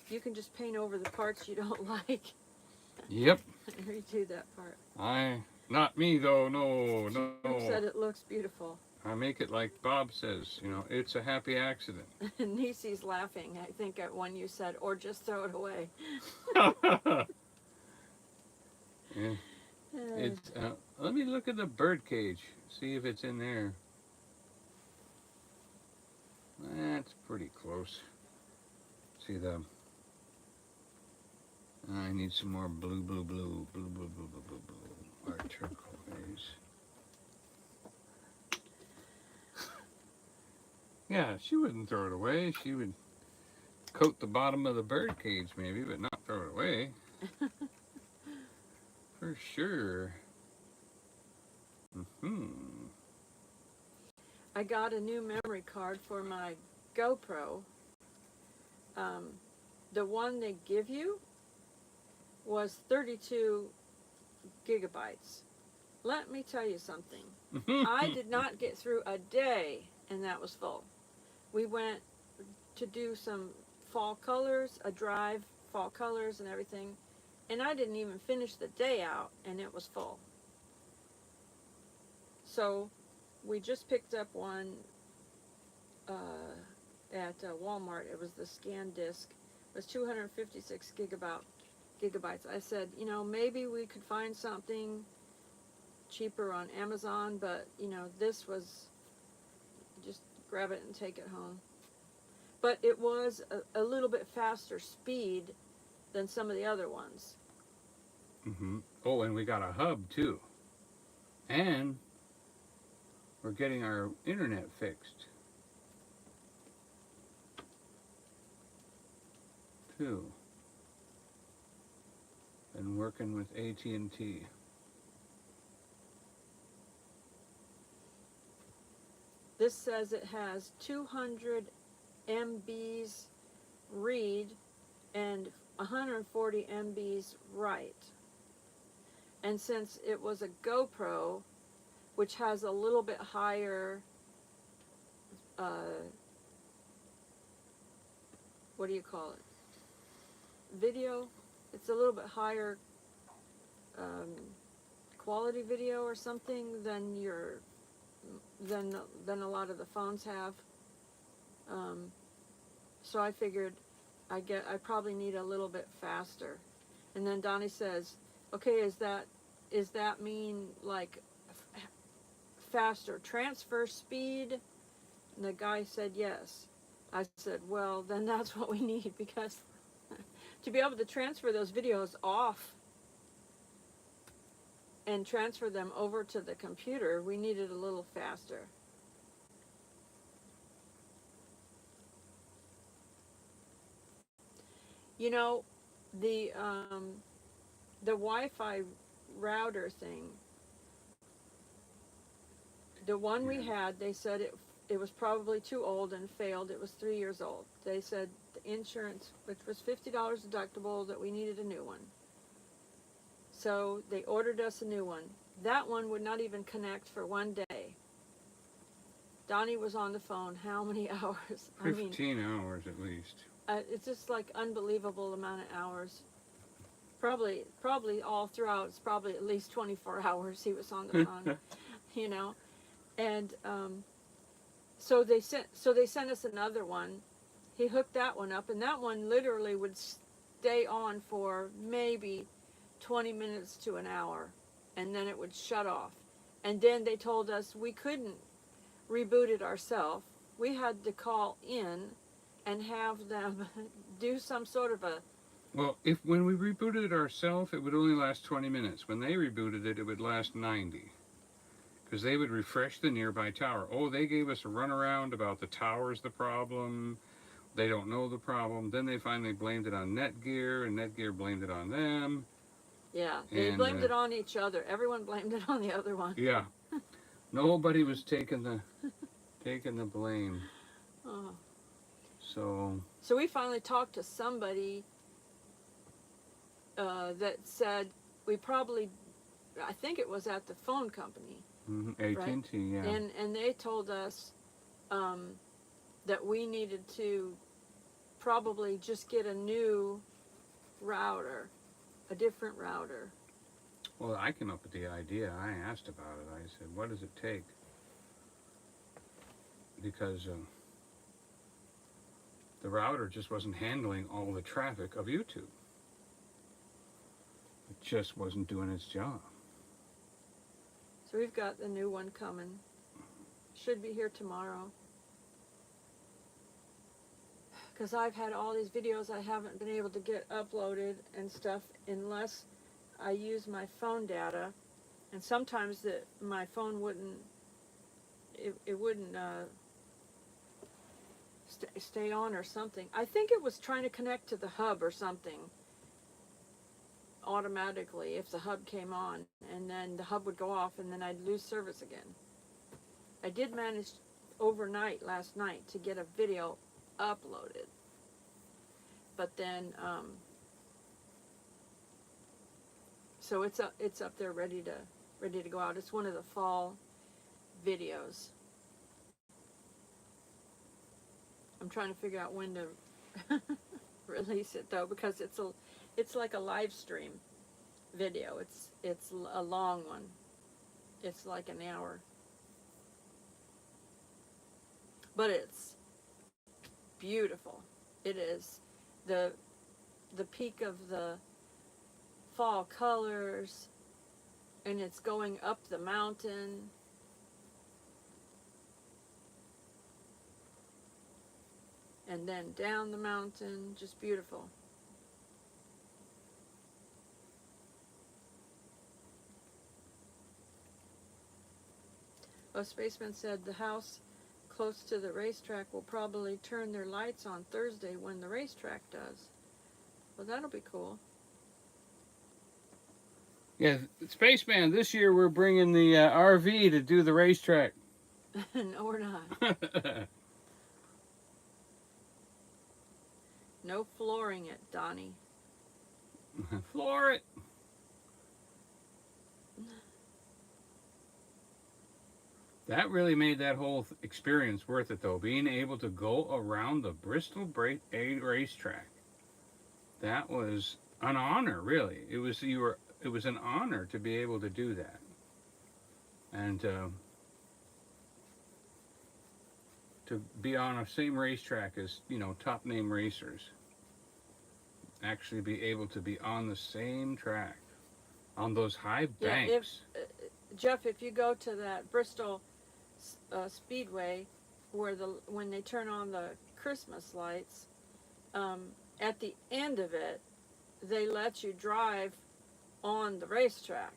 you can just paint over the parts you don't like. Yep. Redo that part. Not me though, no. You said it looks beautiful. I make it like Bob says, you know, it's a happy accident. Nisi's laughing, I think, at when you said, or just throw it away. Yeah. It's, let me look at the bird cage, see if it's in there. That's pretty close. See the... I need some more blue. Or turquoise. Yeah, she wouldn't throw it away. She would coat the bottom of the bird cage maybe, but not throw it away. For sure. I got a new memory card for my GoPro. The one they give you was 32 gigabytes. Let me tell you something. I did not get through a day and that was full. We went to do some fall colors, a drive, fall colors and everything, and I didn't even finish the day out and it was full. So we just picked up one at Walmart. It was the scan disc. It was 256 gigabytes. I said, you know, maybe we could find something cheaper on Amazon, but you know, this was just grab it and take it home. But it was a little bit faster speed than some of the other ones. Oh, and we got a hub too. And we're getting our internet fixed too. And working with AT&T. This says it has 200 MBs read and 140 MBs write. And since it was a GoPro, which has a little bit higher, what do you call it? Video? It's a little bit higher quality video or something than than a lot of the phones have. So I figured I probably need a little bit faster. And then Donnie says, okay, is that mean like faster transfer speed? And the guy said yes. I said, well, then that's what we need, because to be able to transfer those videos off and transfer them over to the computer, we needed a little faster. You know, the Wi-Fi router thing, the one we had, they said it was probably too old and failed. It was 3 years old. They said the insurance, which was $50 deductible, that we needed a new one. So they ordered us a new one. That one would not even connect for one day. Donnie was on the phone how many hours? 15 hours at least. It's just like unbelievable amount of hours. Probably all throughout, it's probably at least 24 hours he was on the phone, you know. And so they sent us another one. He hooked that one up, and that one literally would stay on for maybe 20 minutes to an hour, and then it would shut off. And then they told us we couldn't reboot it ourselves. We had to call in and have them do some sort of a... Well, when we rebooted it ourselves, it would only last 20 minutes. When they rebooted it, it would last 90. Because they would refresh the nearby tower. Oh, they gave us a runaround about the tower's the problem. They don't know the problem. Then they finally blamed it on Netgear, and Netgear blamed it on them. Yeah, they blamed it on each other. Everyone blamed it on the other one. Yeah. Nobody was taking the blame. Oh. So we finally talked to somebody that said we probably, I think it was at the phone company. AT&T, right? yeah. And they told us that we needed to probably just get a new router, a different router. Well, I came up with the idea. I asked about it. I said, what does it take? Because the router just wasn't handling all the traffic of YouTube. It just wasn't doing its job. So we've got the new one coming. Should be here tomorrow. Because I've had all these videos I haven't been able to get uploaded and stuff unless I use my phone data. And sometimes my phone wouldn't, it wouldn't stay on or something. I think it was trying to connect to the hub or something automatically if the hub came on, and then the hub would go off and then I'd lose service again. I did manage overnight last night to get a video uploaded, but then so it's up there ready to go out. It's one of the fall videos. I'm trying to figure out when to release it though, because it's like a live stream video. It's a long one. It's like an hour. But it's beautiful. It is the peak of the fall colors, and it's going up the mountain. And then down the mountain, just beautiful. A spaceman said the house close to the racetrack will probably turn their lights on Thursday when the racetrack does. Well, that'll be cool. Yeah, Spaceman, this year we're bringing the RV to do the racetrack. No, we're not. No flooring it, Donny. Floor it. That really made that whole experience worth it, though. Being able to go around the Bristol racetrack. That was an honor, really. It was an honor to be able to do that. And to be on the same racetrack as, top name racers. Actually be able to be on the same track, on those high banks. Yeah, Jeff, if you go to that Bristol Speedway, when they turn on the Christmas lights, at the end of it, they let you drive on the racetrack.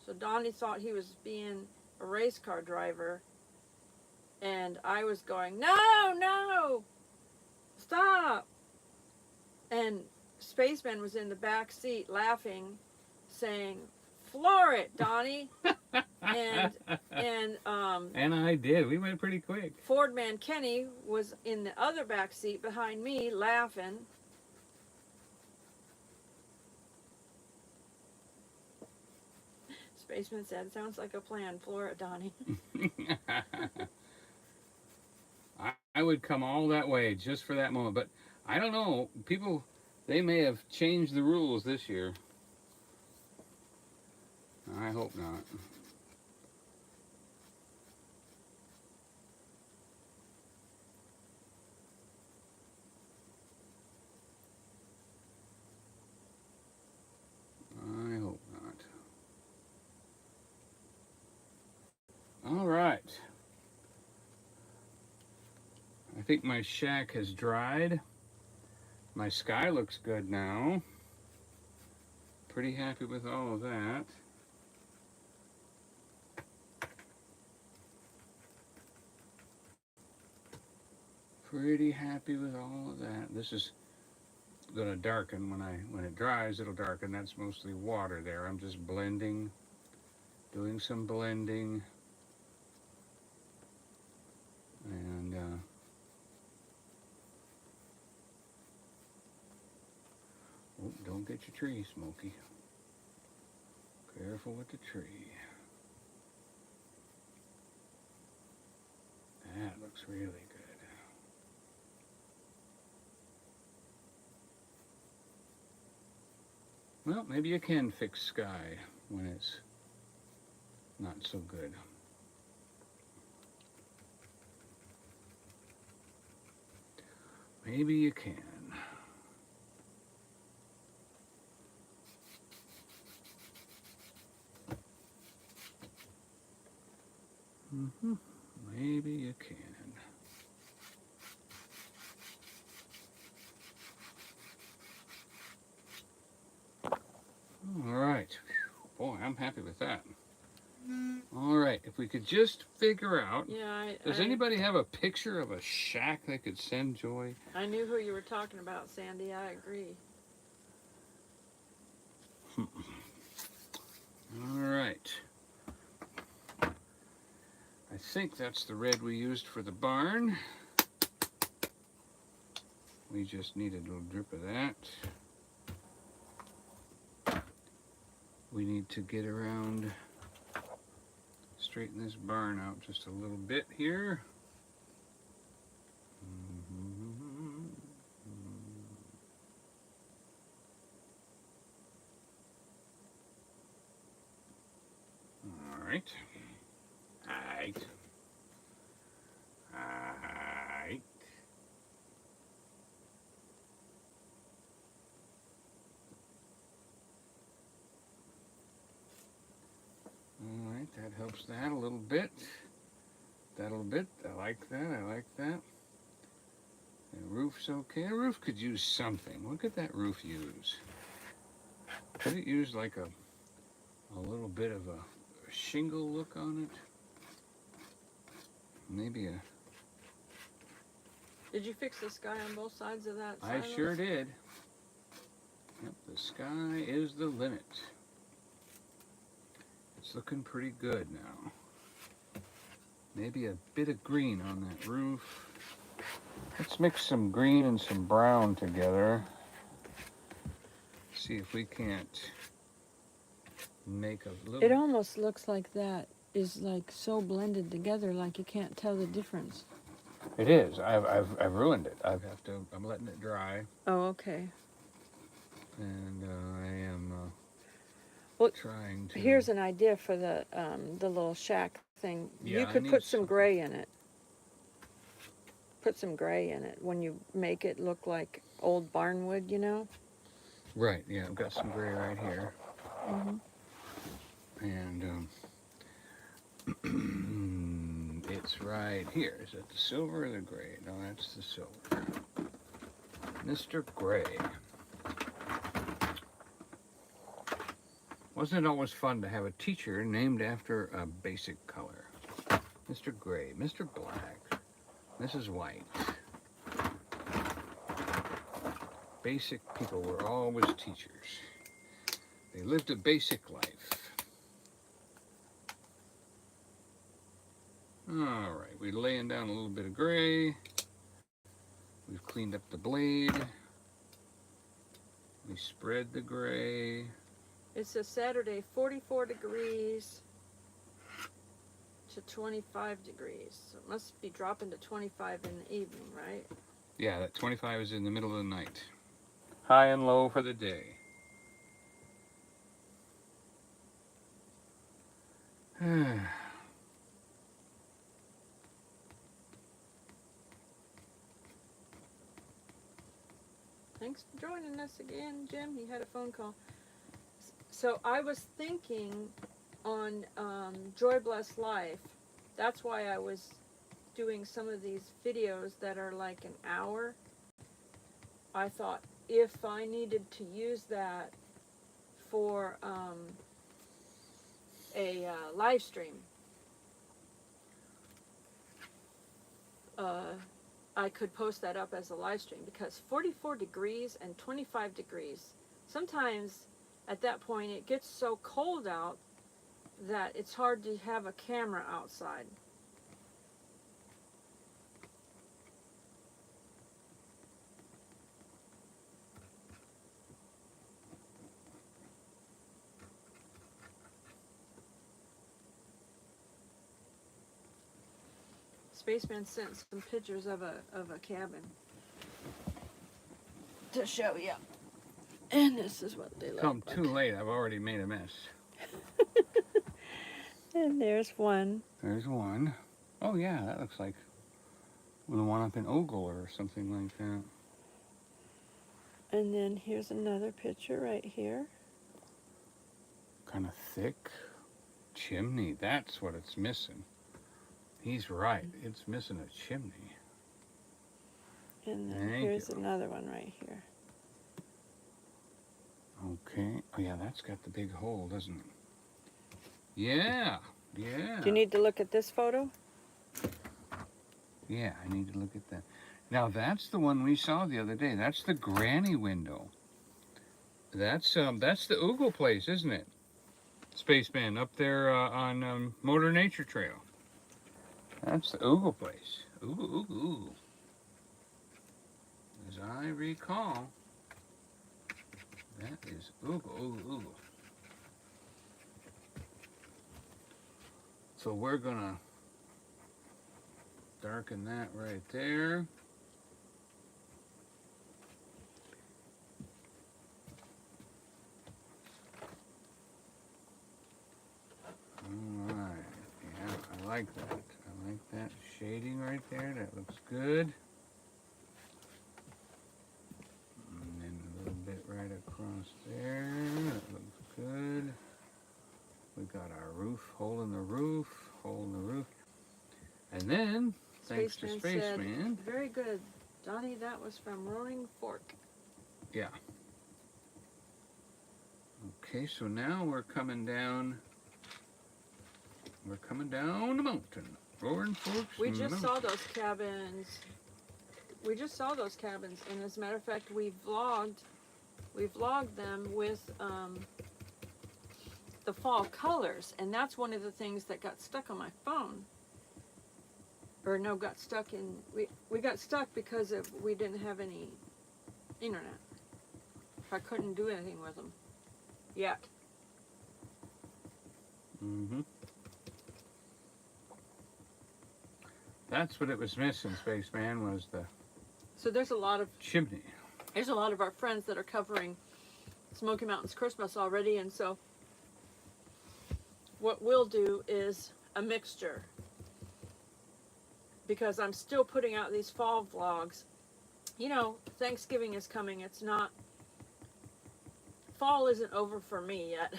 So Donnie thought he was being a race car driver, and I was going, no, stop. And Spaceman was in the back seat laughing, saying, floor it, Donnie. and I did. We went pretty quick. Ford Man Kenny was in the other back seat behind me laughing. Spaceman said, sounds like a plan. Floor it, Donnie. I would come all that way just for that moment, but I don't know. People, they may have changed the rules this year. I hope not. I hope not. All right. I think my shack has dried. My sky looks good now. Pretty happy with all of that. Pretty happy with all of that. This is gonna darken when it dries. It'll darken. That's mostly water there. I'm just blending, doing some blending, and oh, don't get your tree, Smokey. Careful with the tree. That looks really good. Well, maybe you can fix sky when it's not so good. Maybe you can. Maybe you can. All right. Boy, I'm happy with that. All right, if we could just figure out. Yeah, Does anybody have a picture of a shack they could send Joy? I knew who you were talking about, Sandy. I agree. All right. I think that's the red we used for the barn. We just need a little drip of that. We need to get around, straighten this barn out just a little bit here. All right. Right. Right. All right, that helps that a little bit. That a little bit. I like that. I like that. The roof's okay. The roof could use something. What could that roof use? Could it use like a little bit of a shingle look on it? Maybe a... Did you fix the sky on both sides of that I silo? sure did. Yep, the sky is the limit. It's looking pretty good now. Maybe a bit of green on that roof. Let's mix some green and some brown together. See if we can't make a little... It almost looks like that is like so blended together, like you can't tell the difference. It is. I've ruined it. I'm letting it dry, Oh, okay. and I am Well, trying to... Here's an idea for the little shack thing. Yeah, You I could need put some something. gray in it. Put some gray in it when you make it look like old barnwood, you know? Right, yeah, I've got some gray right here. Mm-hmm. And it's right here. Is that the silver or the gray? No, that's the silver. Mr. Gray. Wasn't it always fun to have a teacher named after a basic color? Mr. Gray, Mr. Black, Mrs. White. Basic people were always teachers. They lived a basic life. All right, we're laying down a little bit of gray. We've cleaned up the blade. We spread the gray. It's a Saturday, 44 degrees to 25 degrees. So it must be dropping to 25 in the evening, right? Yeah, that 25 is in the middle of the night. High and low for the day. Thanks for joining us again, Jim. You had a phone call. So I was thinking on Joy Blessed Life, that's why I was doing some of these videos that are like an hour. I thought if I needed to use that for a live stream, I could post that up as a live stream, because 44 degrees and 25 degrees, sometimes at that point it gets so cold out that it's hard to have a camera outside. Spaceman sent some pictures of a cabin to show you. And this is what they look Come like. too late, I've already made a mess. And there's one. There's one. Oh yeah, that looks like the one up in Ogle or something like that. And then here's another picture right here. Kind of thick chimney, that's what it's missing. He's right, it's missing a chimney. And then Thank here's you. another one right here. Okay, oh yeah, that's got the big hole, doesn't it? Yeah, Yeah. Do you need to look at this photo? Yeah, I need to look at that. Now that's the one we saw the other day. That's the granny window. That's the Oogle place, isn't it? Spaceman up there on Motor Nature Trail. That's the Oogle place. Oogle, oogle, oogle. As I recall, that is Oogle, oogle, oogle. So we're gonna darken that right there. Alright, yeah, I like that. I like that shading right there. That looks good. And then a little bit right across there. That looks good. We got our roof, hole in the roof, hole in the roof. And then, thanks to Spaceman. Said, very good. Donny, that was from Roaring Fork. Yeah. Okay, so now we're coming down. We're coming down the mountain. Roaring Forks. We just saw those cabins. We just saw those cabins, and as a matter of fact, we vlogged them with the fall colors, and that's one of the things that got stuck on my phone. Or no, got stuck in. We got stuck because we didn't have any internet. I couldn't do anything with them yet. Mm-hmm. That's what it was missing, Spaceman, was the So there's a lot of chimney. There's a lot of our friends that are covering Smoky Mountains Christmas already, and so what we'll do is a mixture, because I'm still putting out these fall vlogs. You know, Thanksgiving is coming. It's not, fall isn't over for me yet.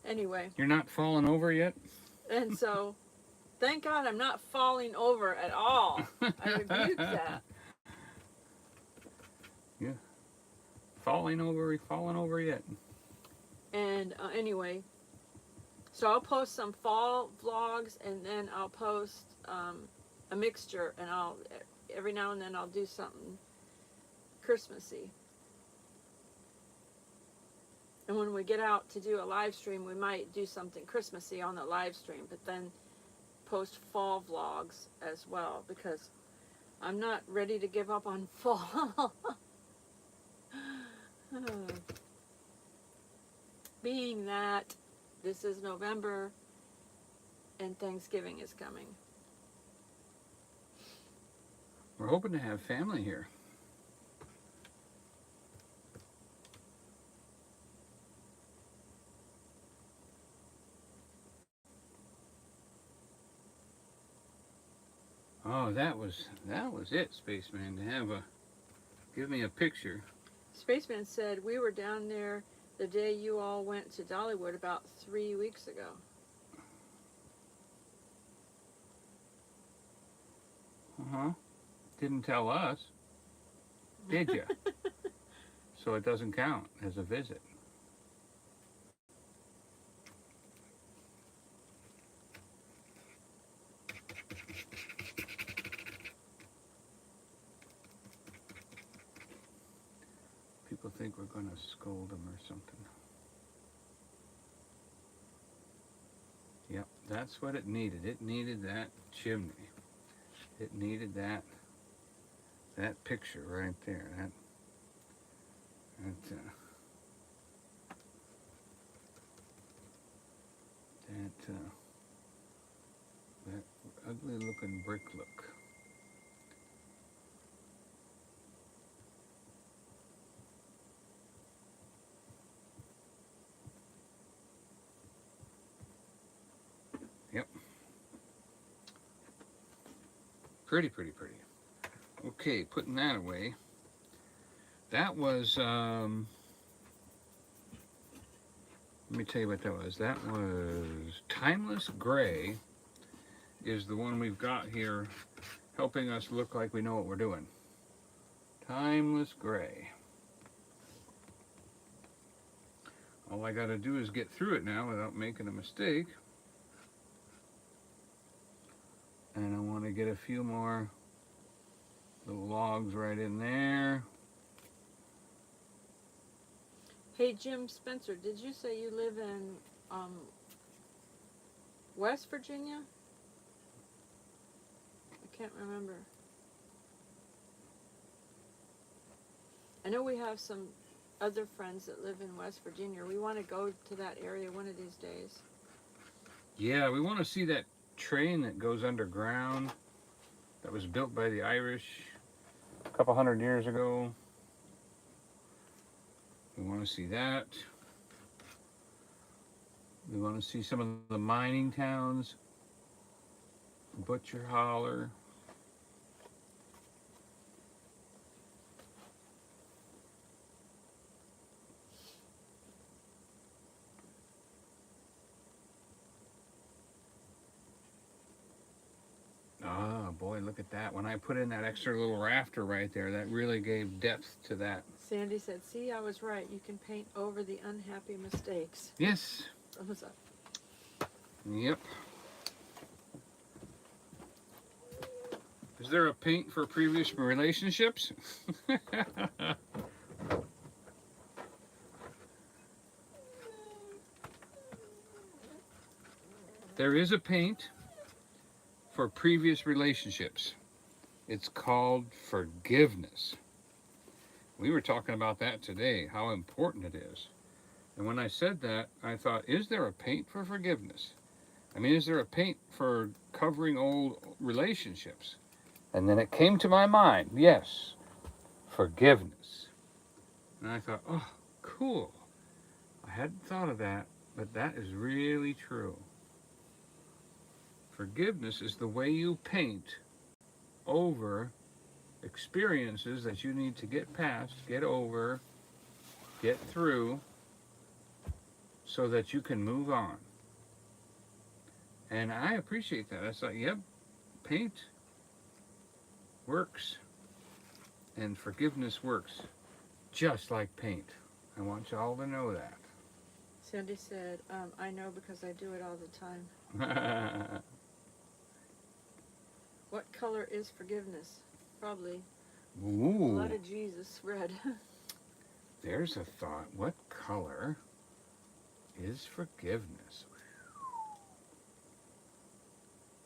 Anyway. You're not falling over yet? And so, thank God I'm not falling over at all. I rebuke that. Yeah. Falling over yet. And anyway, so I'll post some fall vlogs, and then I'll post a mixture, and I'll every now and then I'll do something Christmassy. And when we get out to do a live stream, we might do something Christmassy on the live stream, but then post fall vlogs as well, because I'm not ready to give up on fall. Being that this is November and Thanksgiving is coming. We're hoping to have family here. Oh, that was it, Spaceman, to have give me a picture. Spaceman said we were down there the day you all went to Dollywood about 3 weeks ago. Uh-huh. Didn't tell us, did you? So it doesn't count as a visit. People think we're going to scold them or something. Yep, that's what it needed. It needed that chimney. It needed that picture right there. That ugly looking brick look. Yep. Pretty. Okay, putting that away. That was, let me tell you what that was. That was Timeless Gray is the one we've got here helping us look like we know what we're doing. Timeless Gray. All I got to do is get through it now without making a mistake. And I want to get a few more little logs right in there. Hey, Jim Spencer, did you say you live in West Virginia? I can't remember. I know we have some other friends that live in West Virginia. We want to go to that area one of these days. Yeah, we want to see that train that goes underground that was built by the Irish a couple hundred years ago. We want to see that. We want to see some of the mining towns. Butcher Holler. Ah, boy, look at that. When I put in that extra little rafter right there, that really gave depth to that. Sandy said, see, I was right. You can paint over the unhappy mistakes. Yes. Thumbs up. Yep. Is there a paint for previous relationships? There is a paint for previous relationships. It's called forgiveness. We were talking about that today, how important it is. And when I said that, I thought, is there a paint for forgiveness? I mean, is there a paint for covering old relationships? And then it came to my mind, yes, forgiveness. And I thought, oh, cool. I hadn't thought of that, but that is really true. Forgiveness is the way you paint over experiences that you need to get past, get over, get through, so that you can move on. And I appreciate that. I thought, yep, paint works and forgiveness works just like paint. I want you all to know that. Sandy said, I know because I do it all the time. What color is forgiveness? Probably Ooh, blood of Jesus, red. there's a thought. What color is forgiveness?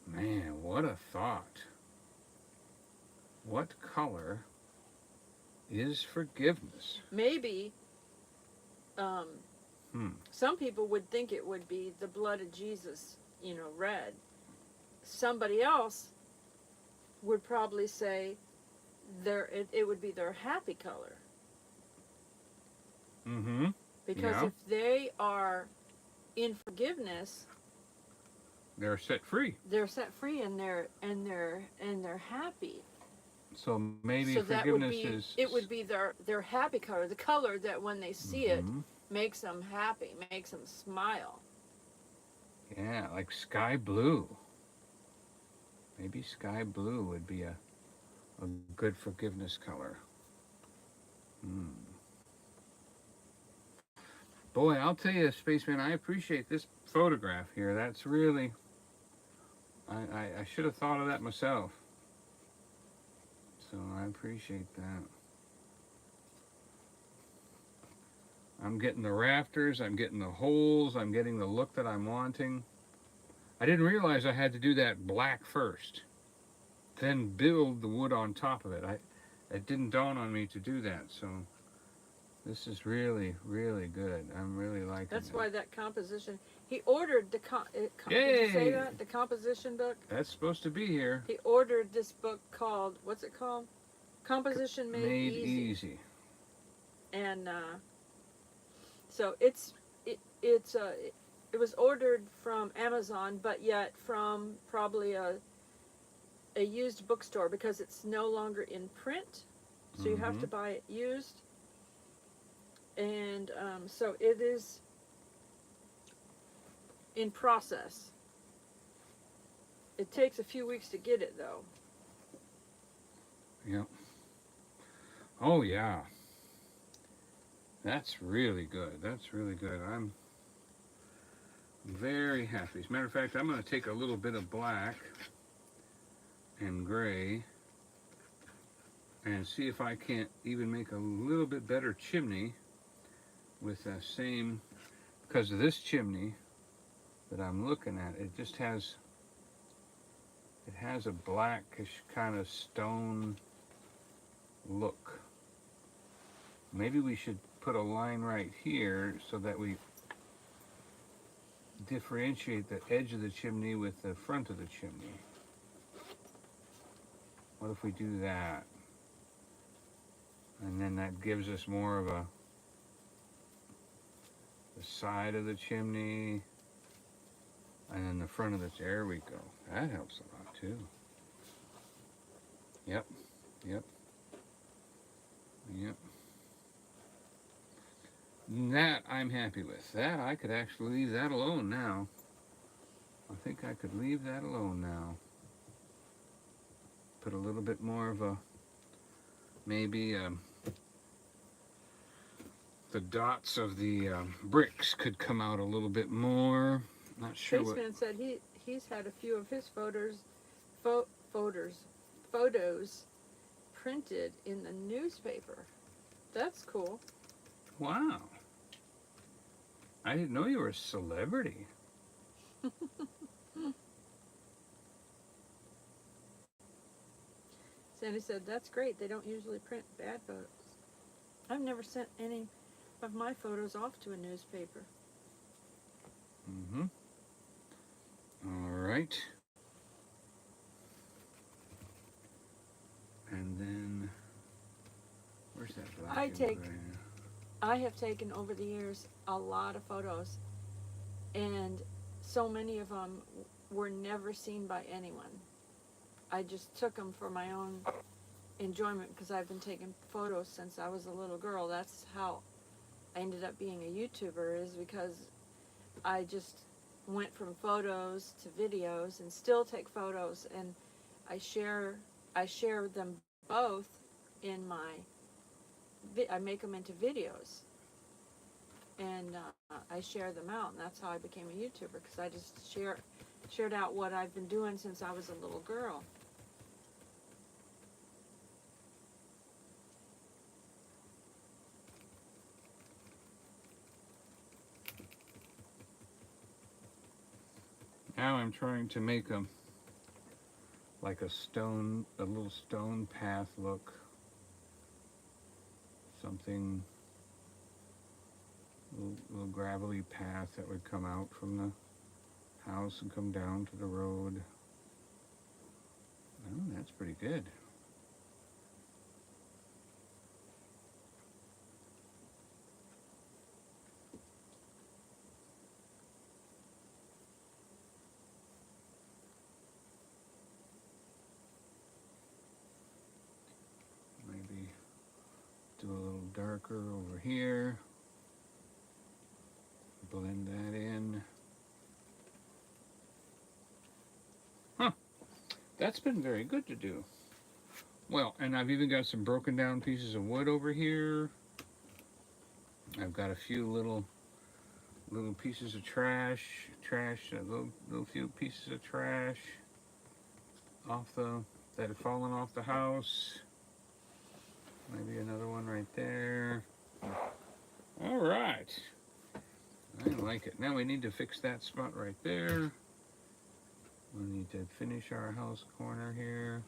Man, what a thought. What color is forgiveness? Maybe some people would think it would be the blood of Jesus, red. Somebody else would probably say it would be their happy color. Mm-hmm. Because Yeah. if they are in forgiveness, They're set free. they're set free and they're happy. So maybe So that forgiveness would be is... it would be their happy color, the color that when they see it makes them happy, makes them smile. Yeah, like sky blue. Maybe sky blue would be a good forgiveness color. Boy, I'll tell you, Spaceman, I appreciate this photograph here. That's really... I should have thought of that myself. So I appreciate that. I'm getting the rafters, I'm getting the holes, I'm getting the look that I'm wanting. I didn't realize I had to do that black first, then build the wood on top of it. It didn't dawn on me to do that, so this is really, really good. I'm really liking That's it. why that composition. He ordered the did you say that? The composition book. That's supposed to be here. He ordered this book called, what's it called? Composition Made Easy. And so it was ordered from Amazon, but yet from probably a used bookstore because it's no longer in print. So you have to buy it used. And so it is in process. It takes a few weeks to get it, though. Yep. Oh, yeah. That's really good. That's really good. I'm very happy. As a matter of fact, I'm going to take a little bit of black and gray, and see if I can't even make a little bit better chimney with the same, because of this chimney that I'm looking at, it just has, it has a blackish kind of stone look. Maybe we should put a line right here so that we differentiate the edge of the chimney with the front of the chimney. What if we do that? And then that gives us more of a, the side of the chimney, and then the front of the, there we go. That helps a lot too. Yep, yep, yep. That I'm happy with. That I could actually leave that alone now. I think I could leave that alone now. Put a little bit more of a, maybe the dots of the bricks could come out a little bit more. Not sure what. Spaceman said he's had a few of his photos printed in the newspaper. That's cool. Wow. I didn't know you were a celebrity. Sandy said, that's great. They don't usually print bad photos. I've never sent any of my photos off to a newspaper. Mm-hmm. All right. And then, where's that black and gray? I have taken over the years a lot of photos, and so many of them were never seen by anyone. I just took them for my own enjoyment because I've been taking photos since I was a little girl. That's how I ended up being a YouTuber, is because I just went from photos to videos and still take photos, and I share them both in my, I make them into videos, and I share them out, and that's how I became a YouTuber, because I just shared out what I've been doing since I was a little girl. Now I'm trying to make a, like a little stone path look. Something, little gravelly path that would come out from the house and come down to the road. Oh, that's pretty good. Maybe do a little darker over here. Blend that in. Huh. That's been very good to do. Well, and I've even got some broken down pieces of wood over here. I've got a few little pieces of trash, little few pieces of trash that have fallen off the house. Maybe another one right there. All right. I like it. Now we need to fix that spot right there. We need to finish our house corner here.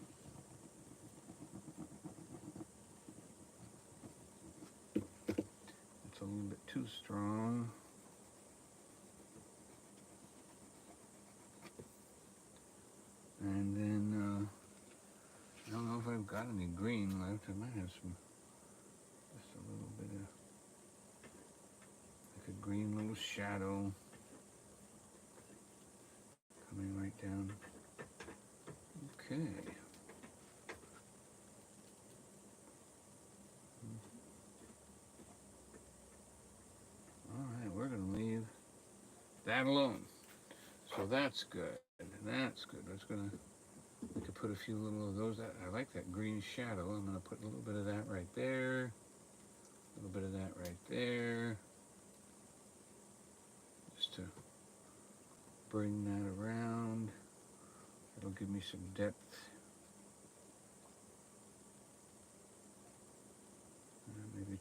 It's a little bit too strong. And then, I don't know if I've got any green left. I might have some, just a little bit of, like a green little shadow coming right down. Okay. All right, we're going to leave that alone. So that's good. That's good. That's going to, we could put a few little of those. I like that green shadow. I'm going to put a little bit of that right there. A little bit of that right there. Just to bring that around. It'll give me some depth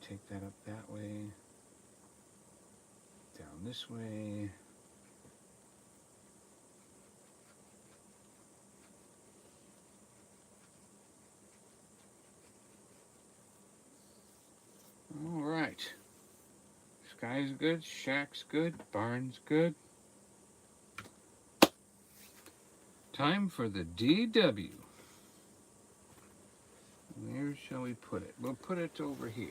take that up that way. Down this way. All right. Sky's good, shack's good, barn's good. Time for the DW. Where shall we put it? We'll put it over here.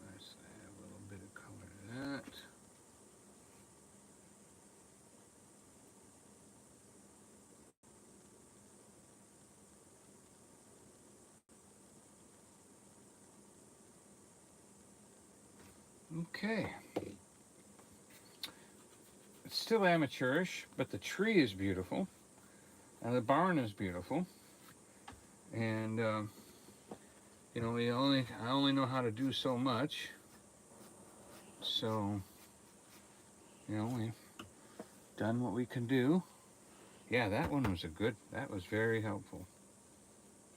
Let's add a little bit of color to that. Okay. It's still amateurish, but the tree is beautiful, and the barn is beautiful, and you know, I only know how to do so much, so you know, we've done what we can do. Yeah, that one was that was very helpful,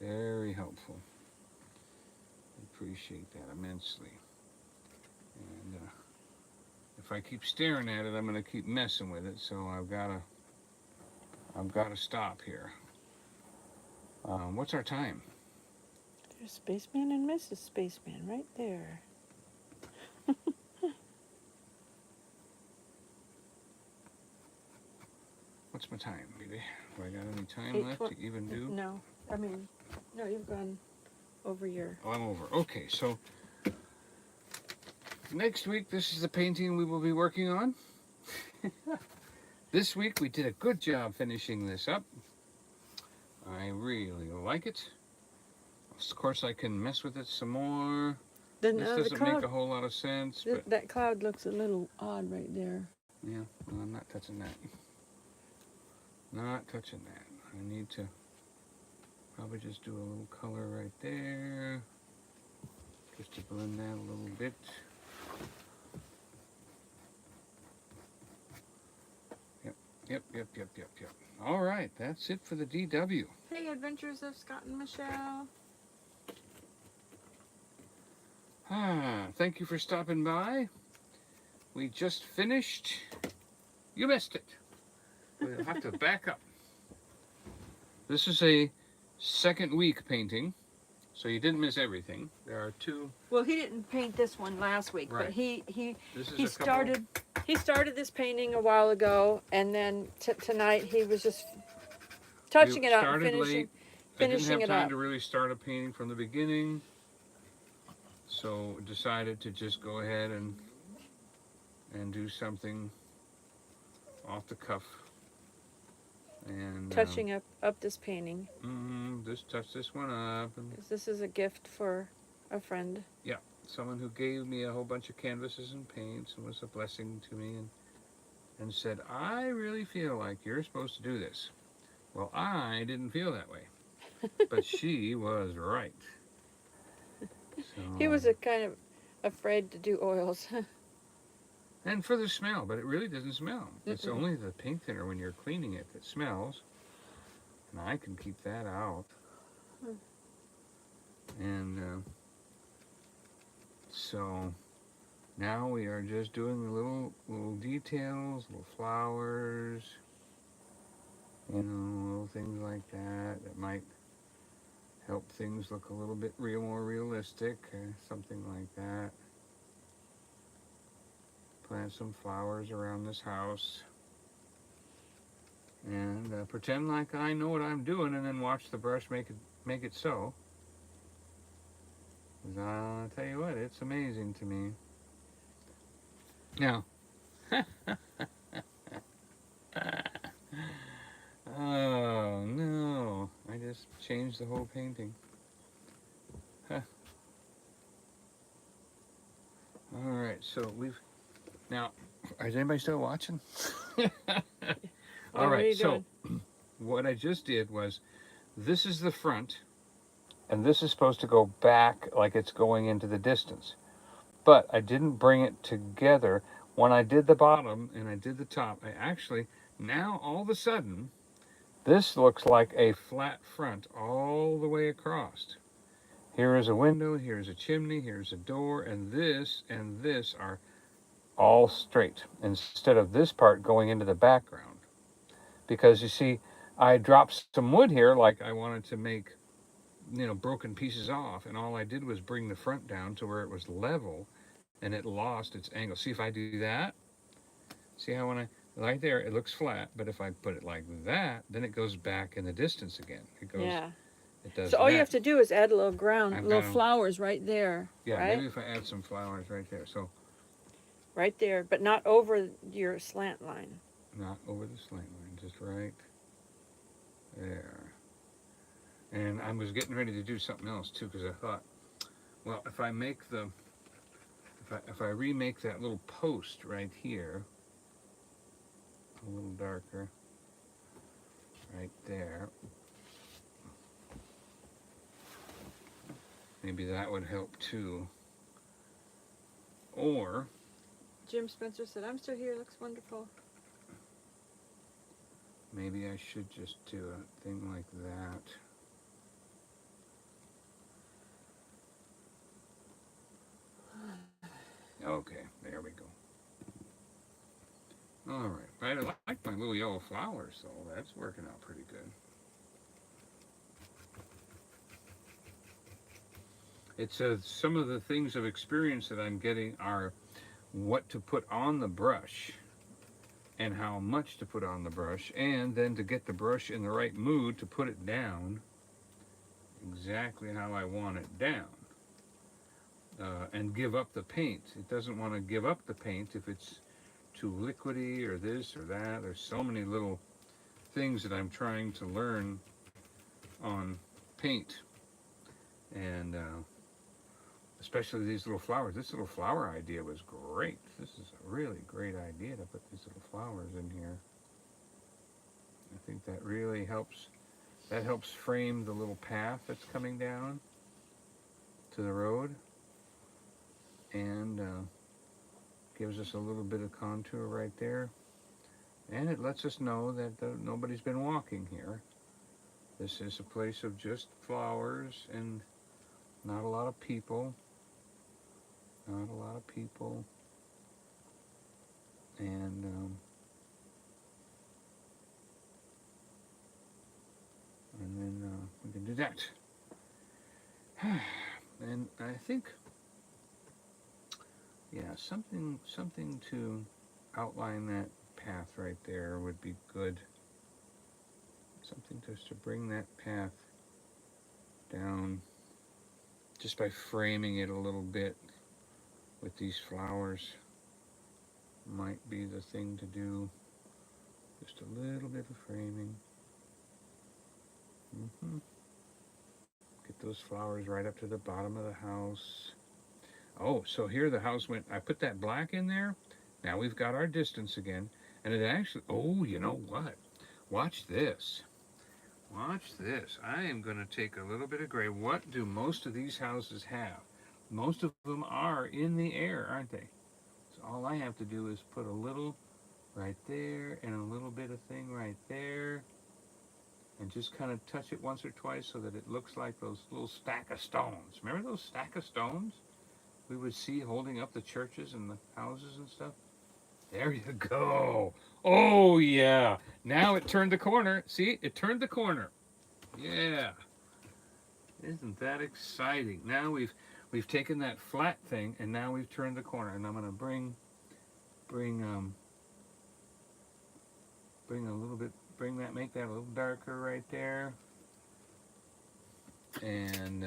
very helpful. I appreciate that immensely. And if I keep staring at it, I'm going to keep messing with it. So I've got to stop here. What's our time? There's Spaceman and Mrs. Spaceman right there. What's my time, baby? Do I got any time left to even do? No, I mean, no, you've gone over your... Oh, I'm over. Okay, so next week, this is the painting we will be working on. This week, we did a good job finishing this up. I really like it. Of course, I can mess with it some more. This doesn't make a whole lot of sense. But that cloud looks a little odd right there. yeah, well, I'm not touching that. Not touching that. I need to probably just do a little color right there. Just to blend that a little bit. Yep. All right, that's it for the DW. Hey, Adventures of Scott and Michelle. Thank you for stopping by. We just finished. You missed it. We'll have to back up. This is a second week painting, so you didn't miss everything. There are two. Well, he didn't paint this one last week, Right. but he Started. He started this painting a while ago, and then tonight he was just touching it up and finishing I didn't have it time up. to really start a painting from the beginning, so decided to just go ahead and do something off the cuff. And Touching up this painting. Just touch this one up. And 'Cause this is a gift for a friend. yeah, someone who gave me a whole bunch of canvases and paints and was a blessing to me, and said, I really feel like you're supposed to do this. Well, I didn't feel that way, but she was right. So, He was a kind of afraid to do oils. and for the smell, but it really doesn't smell. It's only the paint thinner when you're cleaning it that smells, and I can keep that out. And so now we are just doing the little details, little flowers, you know, little things like that might help things look a little bit more realistic, or something like that. Plant some flowers around this house, and pretend like I know what I'm doing, and then watch the brush make it so. 'Cause I'll tell you what, it's amazing to me. Now, oh no, I just changed the whole painting. All right, so now, is anybody still watching? All right, so what I just did was, this is the front, and this is supposed to go back like it's going into the distance. But I didn't bring it together. When I did the bottom and I did the top, I actually, now all of a sudden, this looks like a flat front all the way across. Here is a window, here's a chimney, here's a door, and this are all straight instead of this part going into the background. Because you see, I dropped some wood here like I wanted to make, broken pieces off, and all I did was bring the front down to where it was level, and it lost its angle. See if I do that? See how when I, right there, it looks flat, but if I put it like that, then it goes back in the distance again. It goes, Yeah. it does So all that. you have to do is add a little ground, I've little got 'em. flowers right there. Yeah, right? maybe if I add some flowers right there. So Right there, but not over your slant line. not over the slant line, just right there. And I was getting ready to do something else too, because I thought, well, if I make the, if I remake that little post right here a little darker, right there, maybe that would help too. Or Jim Spencer said, "I'm still here. Looks wonderful." maybe I should just do a thing like that. Okay, there we go. All right, I like my little yellow flowers, so that's working out pretty good. It's some of the things of experience that I'm getting are what to put on the brush and how much to put on the brush, and then to get the brush in the right mood to put it down exactly how I want it down. And give up the paint. It doesn't want to give up the paint if it's too liquidy or this or that. There's so many little things that I'm trying to learn on paint, and especially these little flowers. This little flower idea was great. This is a really great idea to put these little flowers in here. I think that really helps. That helps frame the little path that's coming down to the road, and gives us a little bit of contour right there, and it lets us know that nobody's been walking here. This is a place of just flowers and not a lot of people. Not a lot of people. And then we can do that. And I think, yeah, something to outline that path right there would be good. Something just to bring that path down just by framing it a little bit with these flowers might be the thing to do. Just a little bit of framing. Get those flowers right up to the bottom of the house. Oh, so here the house went, I put that black in there. Now we've got our distance again. And it actually, oh, you know what? Watch this. Watch this. I am going to take a little bit of gray. What do most of these houses have? Most of them are in the air, aren't they? So all I have to do is put a little right there and a little bit of thing right there. And just kind of touch it once or twice so that it looks like those little stack of stones. Remember those stack of stones we would see holding up the churches and the houses and stuff? There you go. Oh, yeah. Now it turned the corner. See, it turned the corner. Yeah. Isn't that exciting? Now we've taken that flat thing and now we've turned the corner. And I'm going to bring a little bit, make that a little darker right there. And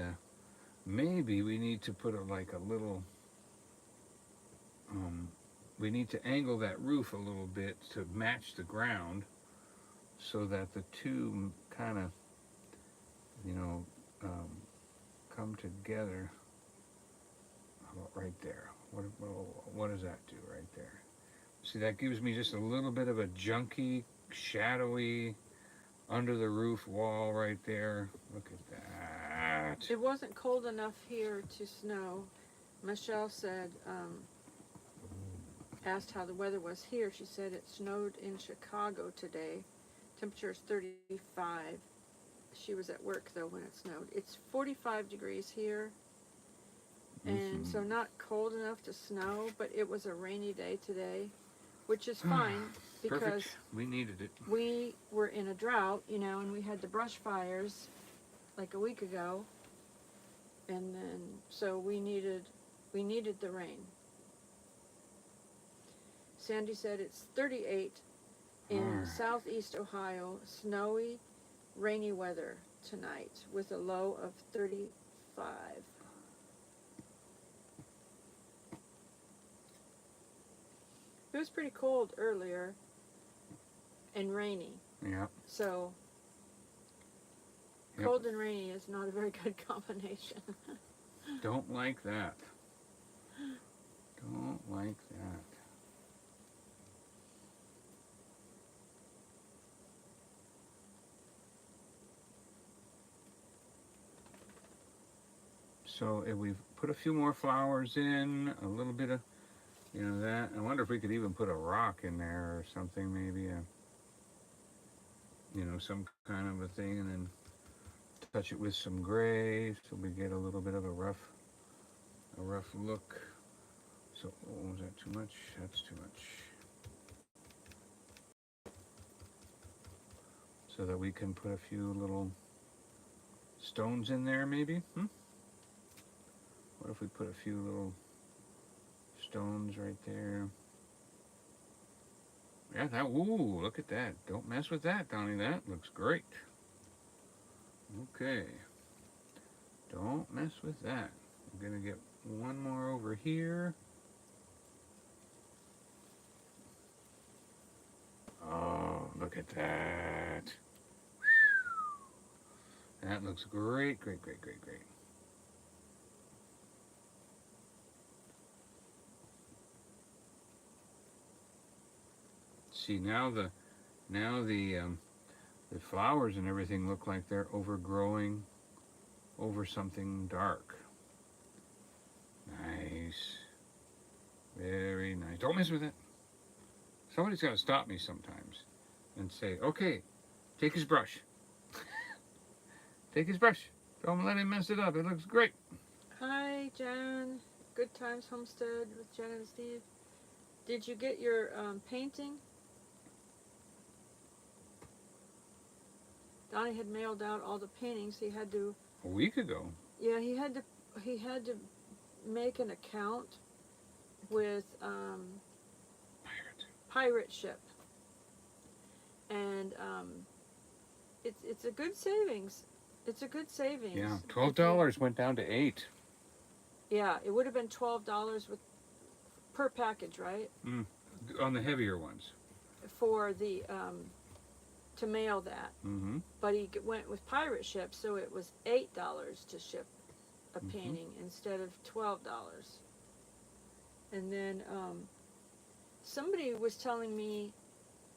maybe we need to put like a little, we need to angle that roof a little bit to match the ground so that the two kind of, come together. How about right there? What does that do right there? See, that gives me just a little bit of a junky, shadowy under the roof wall right there. Look at that. It wasn't cold enough here to snow. Michelle said, asked how the weather was here. She said it snowed in Chicago today. Temperature is 35. She was at work though when it snowed. It's 45 degrees here. And so not cold enough to snow, but it was a rainy day today, which is fine because Perfect. We needed it. we were in a drought, you know, and we had the brush fires like a week ago. And then so we needed the rain. Sandy said it's 38 in southeast Ohio, snowy, rainy weather tonight with a low of 35. It was pretty cold earlier and rainy. Yeah. So Yep. cold and rainy is not a very good combination. Don't like that. Don't like that. So if we've put a few more flowers in, a little bit of, you know, that. I wonder if we could even put a rock in there or something, maybe you know, some kind of a thing, and then touch it with some gray so we get a little bit of a rough look. So, oh, was that too much? That's too much. So that we can put a few little stones in there, maybe? What if we put a few little stones right there? Yeah, that, ooh, look at that. Don't mess with that, Donny. That looks great. Okay. Don't mess with that. I'm gonna get one more over here. Oh, look at that. That looks great, great, great, great, great. See, now the flowers and everything look like they're overgrowing over something dark. Nice. Very nice. Don't mess with it. Somebody's got to stop me sometimes and say, okay, take his brush. Take his brush. Don't let him mess it up. It looks great. Hi, Jen. Good Times Homestead with Jen and Steve. Did you get your painting? Donnie had mailed out all the paintings. He had to. A week ago. Yeah, he had to make an account with Pirate Ship, and it's a good savings. It's a good savings. Yeah, $12 went down to $8. Yeah, it would have been $12 with per package, right? On the heavier ones. For the to mail that. Mm-hmm. But he went with Pirate Ship, so it was $8 to ship a painting instead of $12. And then somebody was telling me,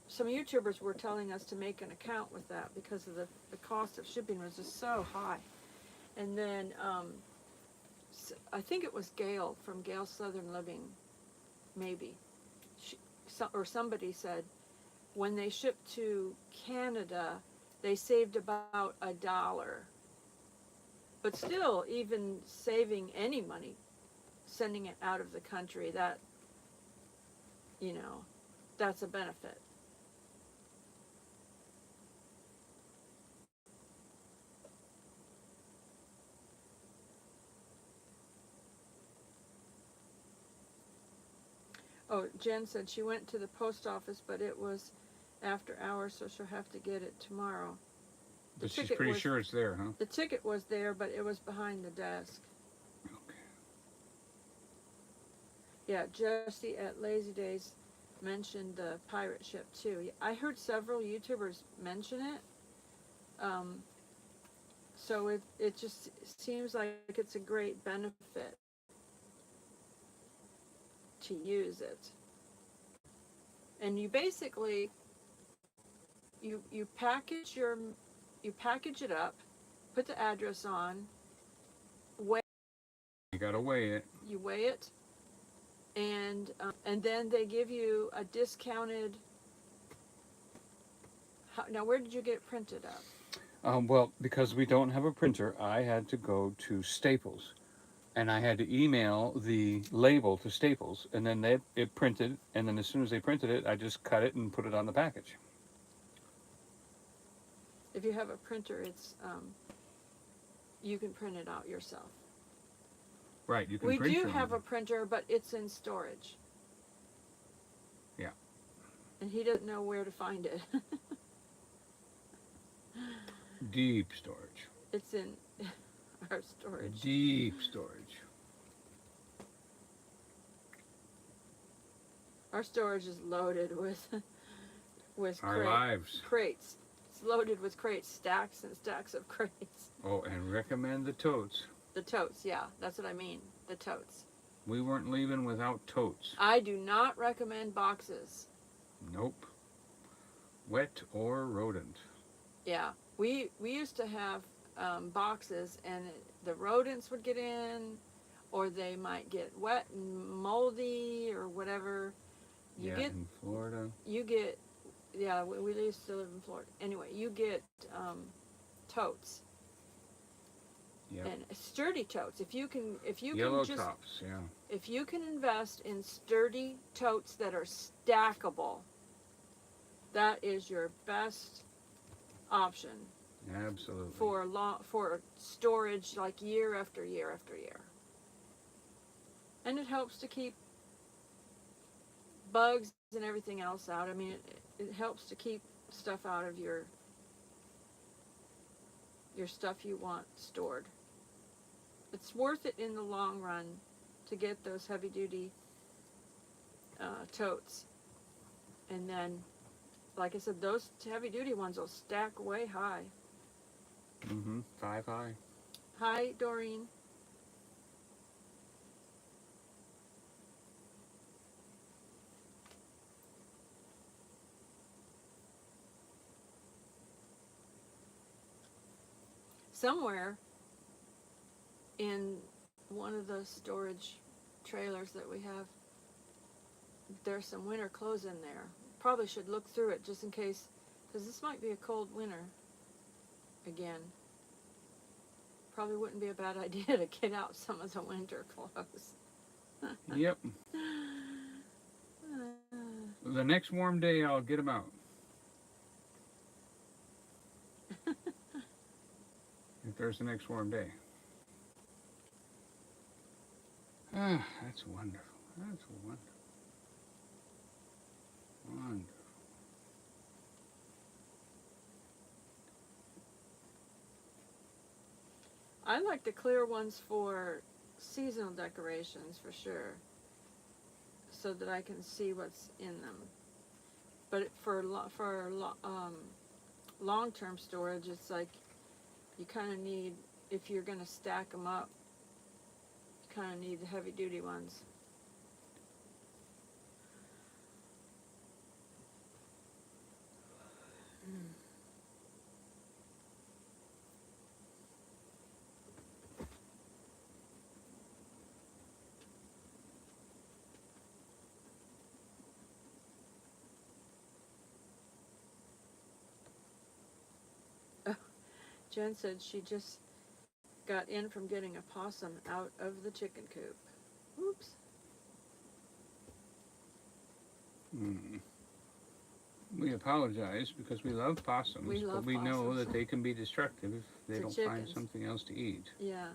some YouTubers were telling us to make an account with that because of the cost of shipping was just so high. And then I think it was Gail from Gail Southern Living, maybe, or somebody said when they shipped to Canada, they saved about $1. But still, even saving any money, sending it out of the country, that, you know, that's a benefit. Oh, Jen said she went to the post office, but it was after hours, so she'll have to get it tomorrow. But she's pretty sure it's there, huh? The ticket was there, but it was behind the desk. Okay. Yeah, Jesse at Lazy Days mentioned the Pirate Ship too. I heard several YouTubers mention it. So it just seems like it's a great benefit to use it. And you basically you package it up, put the address on, weigh. You gotta weigh it. You weigh it, and then they give you a discounted. Now, where did you get it printed up? Well, because we don't have a printer, I had to go to Staples, and I had to email the label to Staples, and then it printed, and then as soon as they printed it, I just cut it and put it on the package. If you have a printer, it's you can print it out yourself. Right, you can We print do them. have a printer, but it's in storage. Yeah. And he doesn't know where to find it. Deep storage. It's in our storage. Deep storage. Our storage is loaded with Our lives. crates. It's loaded with crates, stacks and stacks of crates. Oh, and recommend the totes. The totes, yeah, that's what I mean. The totes. We weren't leaving without totes. I do not recommend boxes. Nope. Wet or rodent. Yeah, we used to have boxes, and the rodents would get in, or they might get wet and moldy or whatever. In Florida. You get, yeah, we used to live in Florida. Anyway, you get totes. Yeah. And sturdy totes. If you Yellow can just, tops, yeah. if you can invest in sturdy totes that are stackable, that is your best option. Absolutely. For storage, like year after year after year. And it helps to keep bugs and everything else out. I mean, it helps to keep stuff out of your stuff you want stored. It's worth it in the long run to get those heavy duty totes. And then, like I said, those heavy duty ones will stack way high. 5 high. Hi, Doreen. Somewhere in one of the storage trailers that we have, there's some winter clothes in there. Probably should look through it just in case, because this might be a cold winter again. Probably wouldn't be a bad idea to get out some of the winter clothes. Yep. The next warm day, I'll get them out. If there's the next warm day. Ah, that's wonderful. That's wonderful. Wonderful. I like the clear ones for seasonal decorations for sure, so that I can see what's in them. But for long-term storage, it's like you kind of need, if you're going to stack them up, you kind of need the heavy-duty ones. Jen said she just got in from getting a possum out of the chicken coop. Oops. We apologize because we love possums, but we know possums. that they can be destructive if they To don't find chickens. something else to eat. Yeah.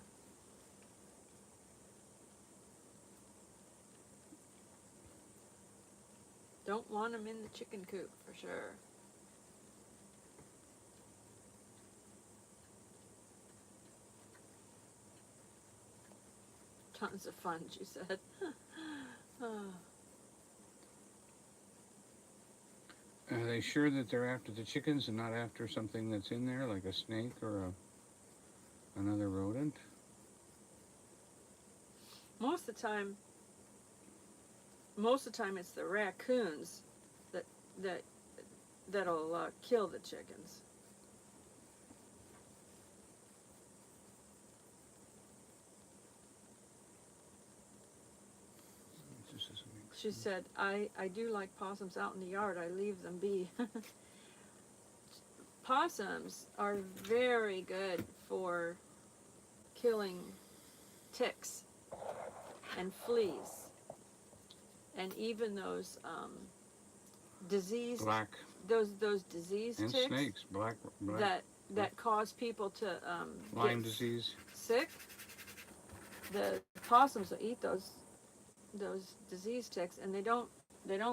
Don't want them in the chicken coop for sure. Tons of fun, she said. Are they sure that they're after the chickens and not after something that's in there, like a snake or another rodent? Most of the time it's the raccoons that that'll kill the chickens. This doesn't make She sense. said, I do like possums out in the yard. I leave them be. Possums are very good for killing ticks and fleas, and even those diseased Black those diseased and ticks snakes, black that cause people to Lyme get disease. sick. The possums will eat those diseased ticks, and they don't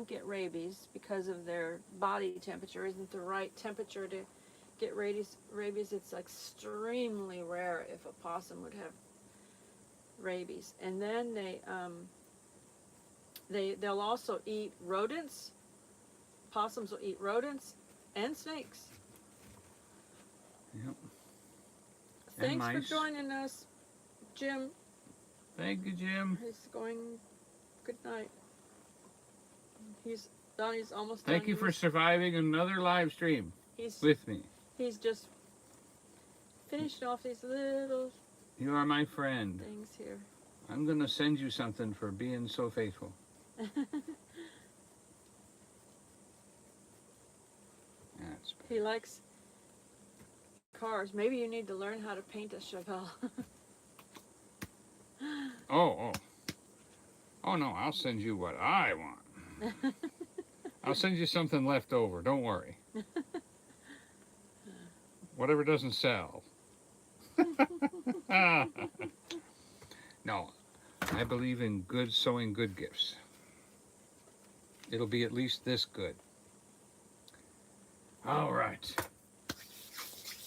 get rabies because of their body temperature isn't the right temperature to get rabies. It's extremely rare if a possum would have rabies. And then they'll also eat rodents. Possums will eat rodents and snakes. Yep. Thanks for mice. joining us, Jim. Thank you, Jim. He's going. Good night. Donny's almost Thank done. you for surviving another live stream with me. He's just finished off these little You are my friend. things here. I'm going to send you something for being so faithful. That's better. He likes cars. Maybe you need to learn how to paint a Chevelle. Oh no, I'll send you what I want. I'll send you something left over, don't worry. Whatever doesn't sell. No, I believe in good sewing good gifts. It'll be at least this good. All right.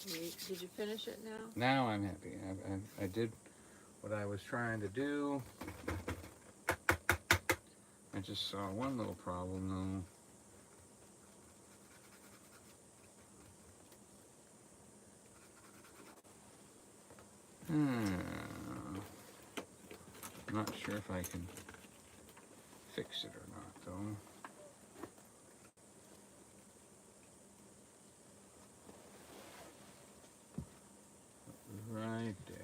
Did you finish it now? Now I'm happy. I did what I was trying to do. I just saw one little problem though. Not sure if I can fix it or not though. Right there.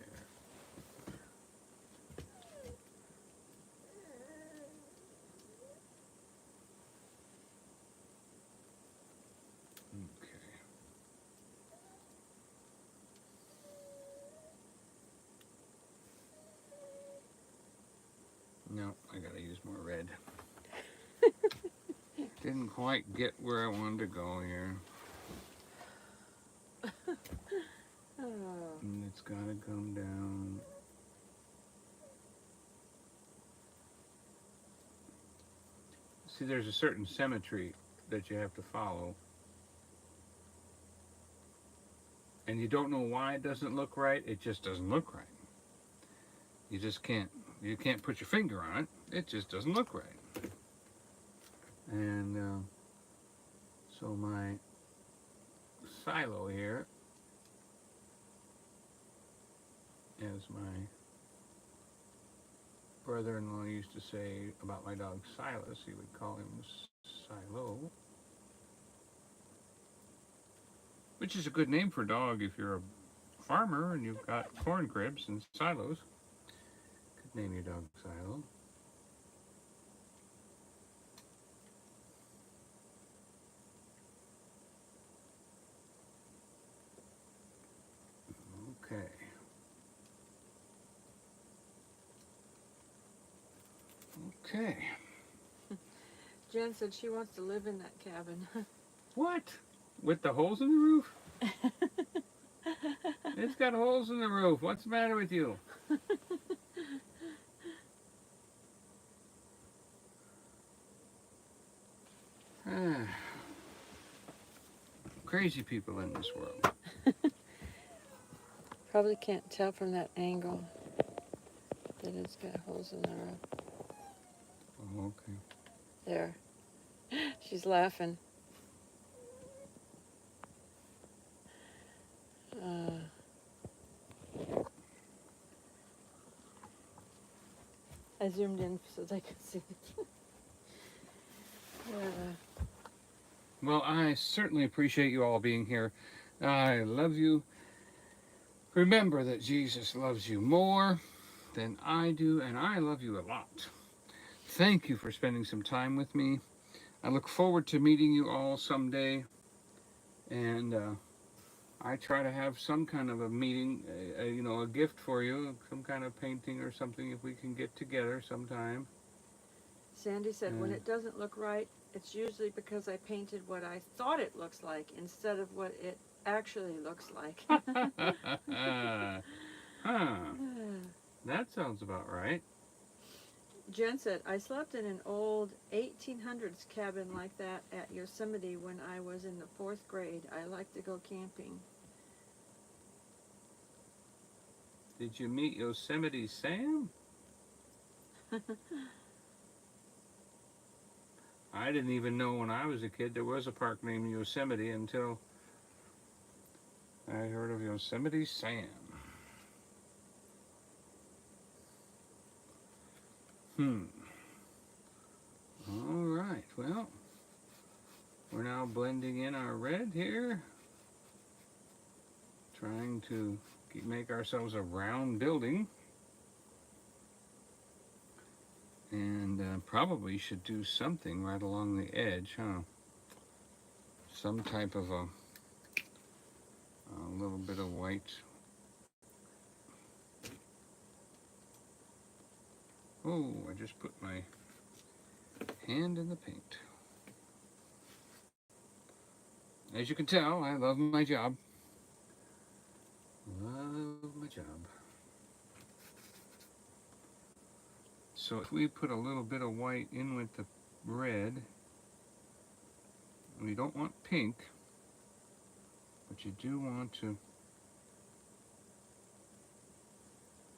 Okay. No, I gotta use more red. Didn't quite get where I wanted to go here. And it's gotta come down. See, there's a certain symmetry that you have to follow. And you don't know why it doesn't look right, it just doesn't look right. You just can't put your finger on it, it just doesn't look right. And so my silo here, as my brother-in-law used to say about my dog Silas, he would call him Silo, which is a good name for a dog if you're a farmer and you've got corn cribs and silos. Could name your dog Silo. Okay. Okay. Jen said she wants to live in that cabin. What? With the holes in the roof? It's got holes in the roof. What's the matter with you? Crazy people in this world. Probably can't tell from that angle that it's got holes in the roof. Oh, okay. There. She's laughing. I zoomed in so they could see it. Well, I certainly appreciate you all being here. I love you. Remember that Jesus loves you more than I do, and I love you a lot. Thank you for spending some time with me. I look forward to meeting you all someday, and I try to have some kind of a meeting, a gift for you, some kind of painting or something if we can get together sometime. Sandy said, when it doesn't look right, it's usually because I painted what I thought it looks like instead of what it actually looks like. Huh. That sounds about right. Jen said, I slept in an old 1800s cabin like that at Yosemite when I was in the 4th grade. I like to go camping. Did you meet Yosemite Sam? I didn't even know when I was a kid there was a park named Yosemite until I heard of Yosemite Sam. All right, well, we're now blending in our red here, trying to make ourselves a round building. And probably should do something right along the edge, huh? Some type of a little bit of white. Oh, I just put my hand in the paint. As you can tell, I love my job. Love my job. So if we put a little bit of white in with the red, we don't want pink, but you do want to.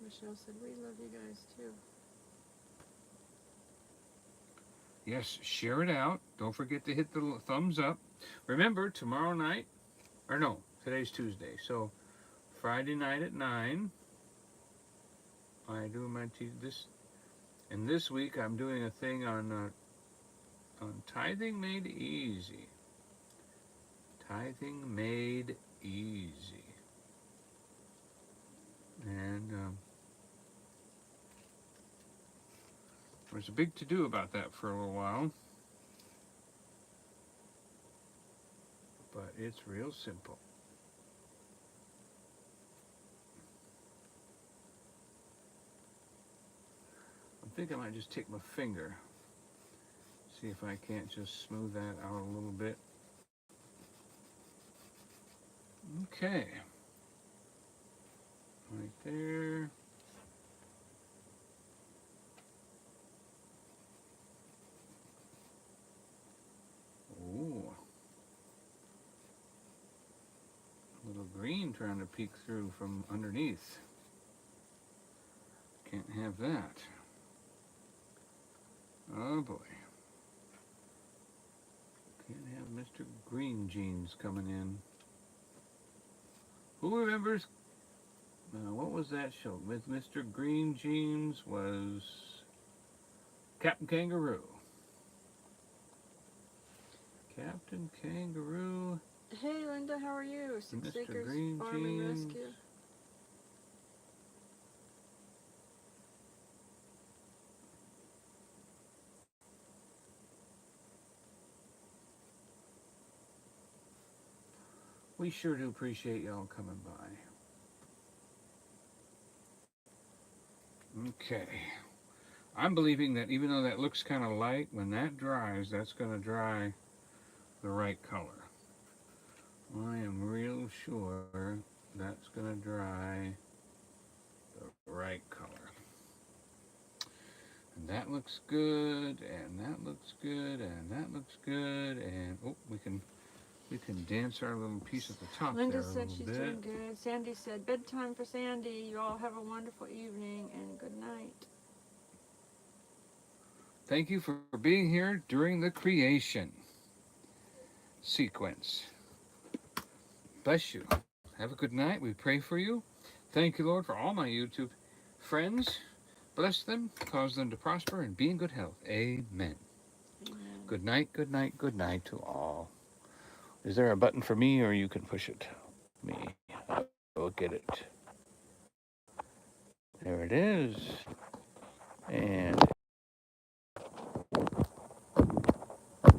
Michelle said, we love you guys too. Yes, share it out. Don't forget to hit the thumbs up. Remember, tomorrow night, or no, today's Tuesday. So Friday night at 9, I do my this. And this week I'm doing a thing on tithing made easy. Tithing made easy. And there's a big to-do about that for a little while. But it's real simple. I think I might just take my finger, see if I can't just smooth that out a little bit. Okay. Right there. Ooh. A little green trying to peek through from underneath. Can't have that. Oh boy. Can't have Mr. Green Jeans coming in. Who remembers, what was that show? With Mr. Green Jeans was Captain Kangaroo. Captain Kangaroo. Hey Linda, how are you? Six Mr. Acres Green Farm and Jeans. Rescue. We sure do appreciate y'all coming by. Okay. I'm believing that even though that looks kind of light, when that dries, that's going to dry the right color. I am real sure that's going to dry the right color. And that looks good, and that looks good, and that looks good, and oh, we can dance our little piece at the top Linda there a said little she's bit. doing good. Sandy said, bedtime for Sandy. You all have a wonderful evening and good night. Thank you for being here during the creation sequence. Bless you. Have a good night. We pray for you. Thank you, Lord, for all my YouTube friends. Bless them, cause them to prosper, and be in good health. Amen. Amen. Good night, good night, good night to all. Is there a button for me, or you can push it? Me. I'll get it. There it is. And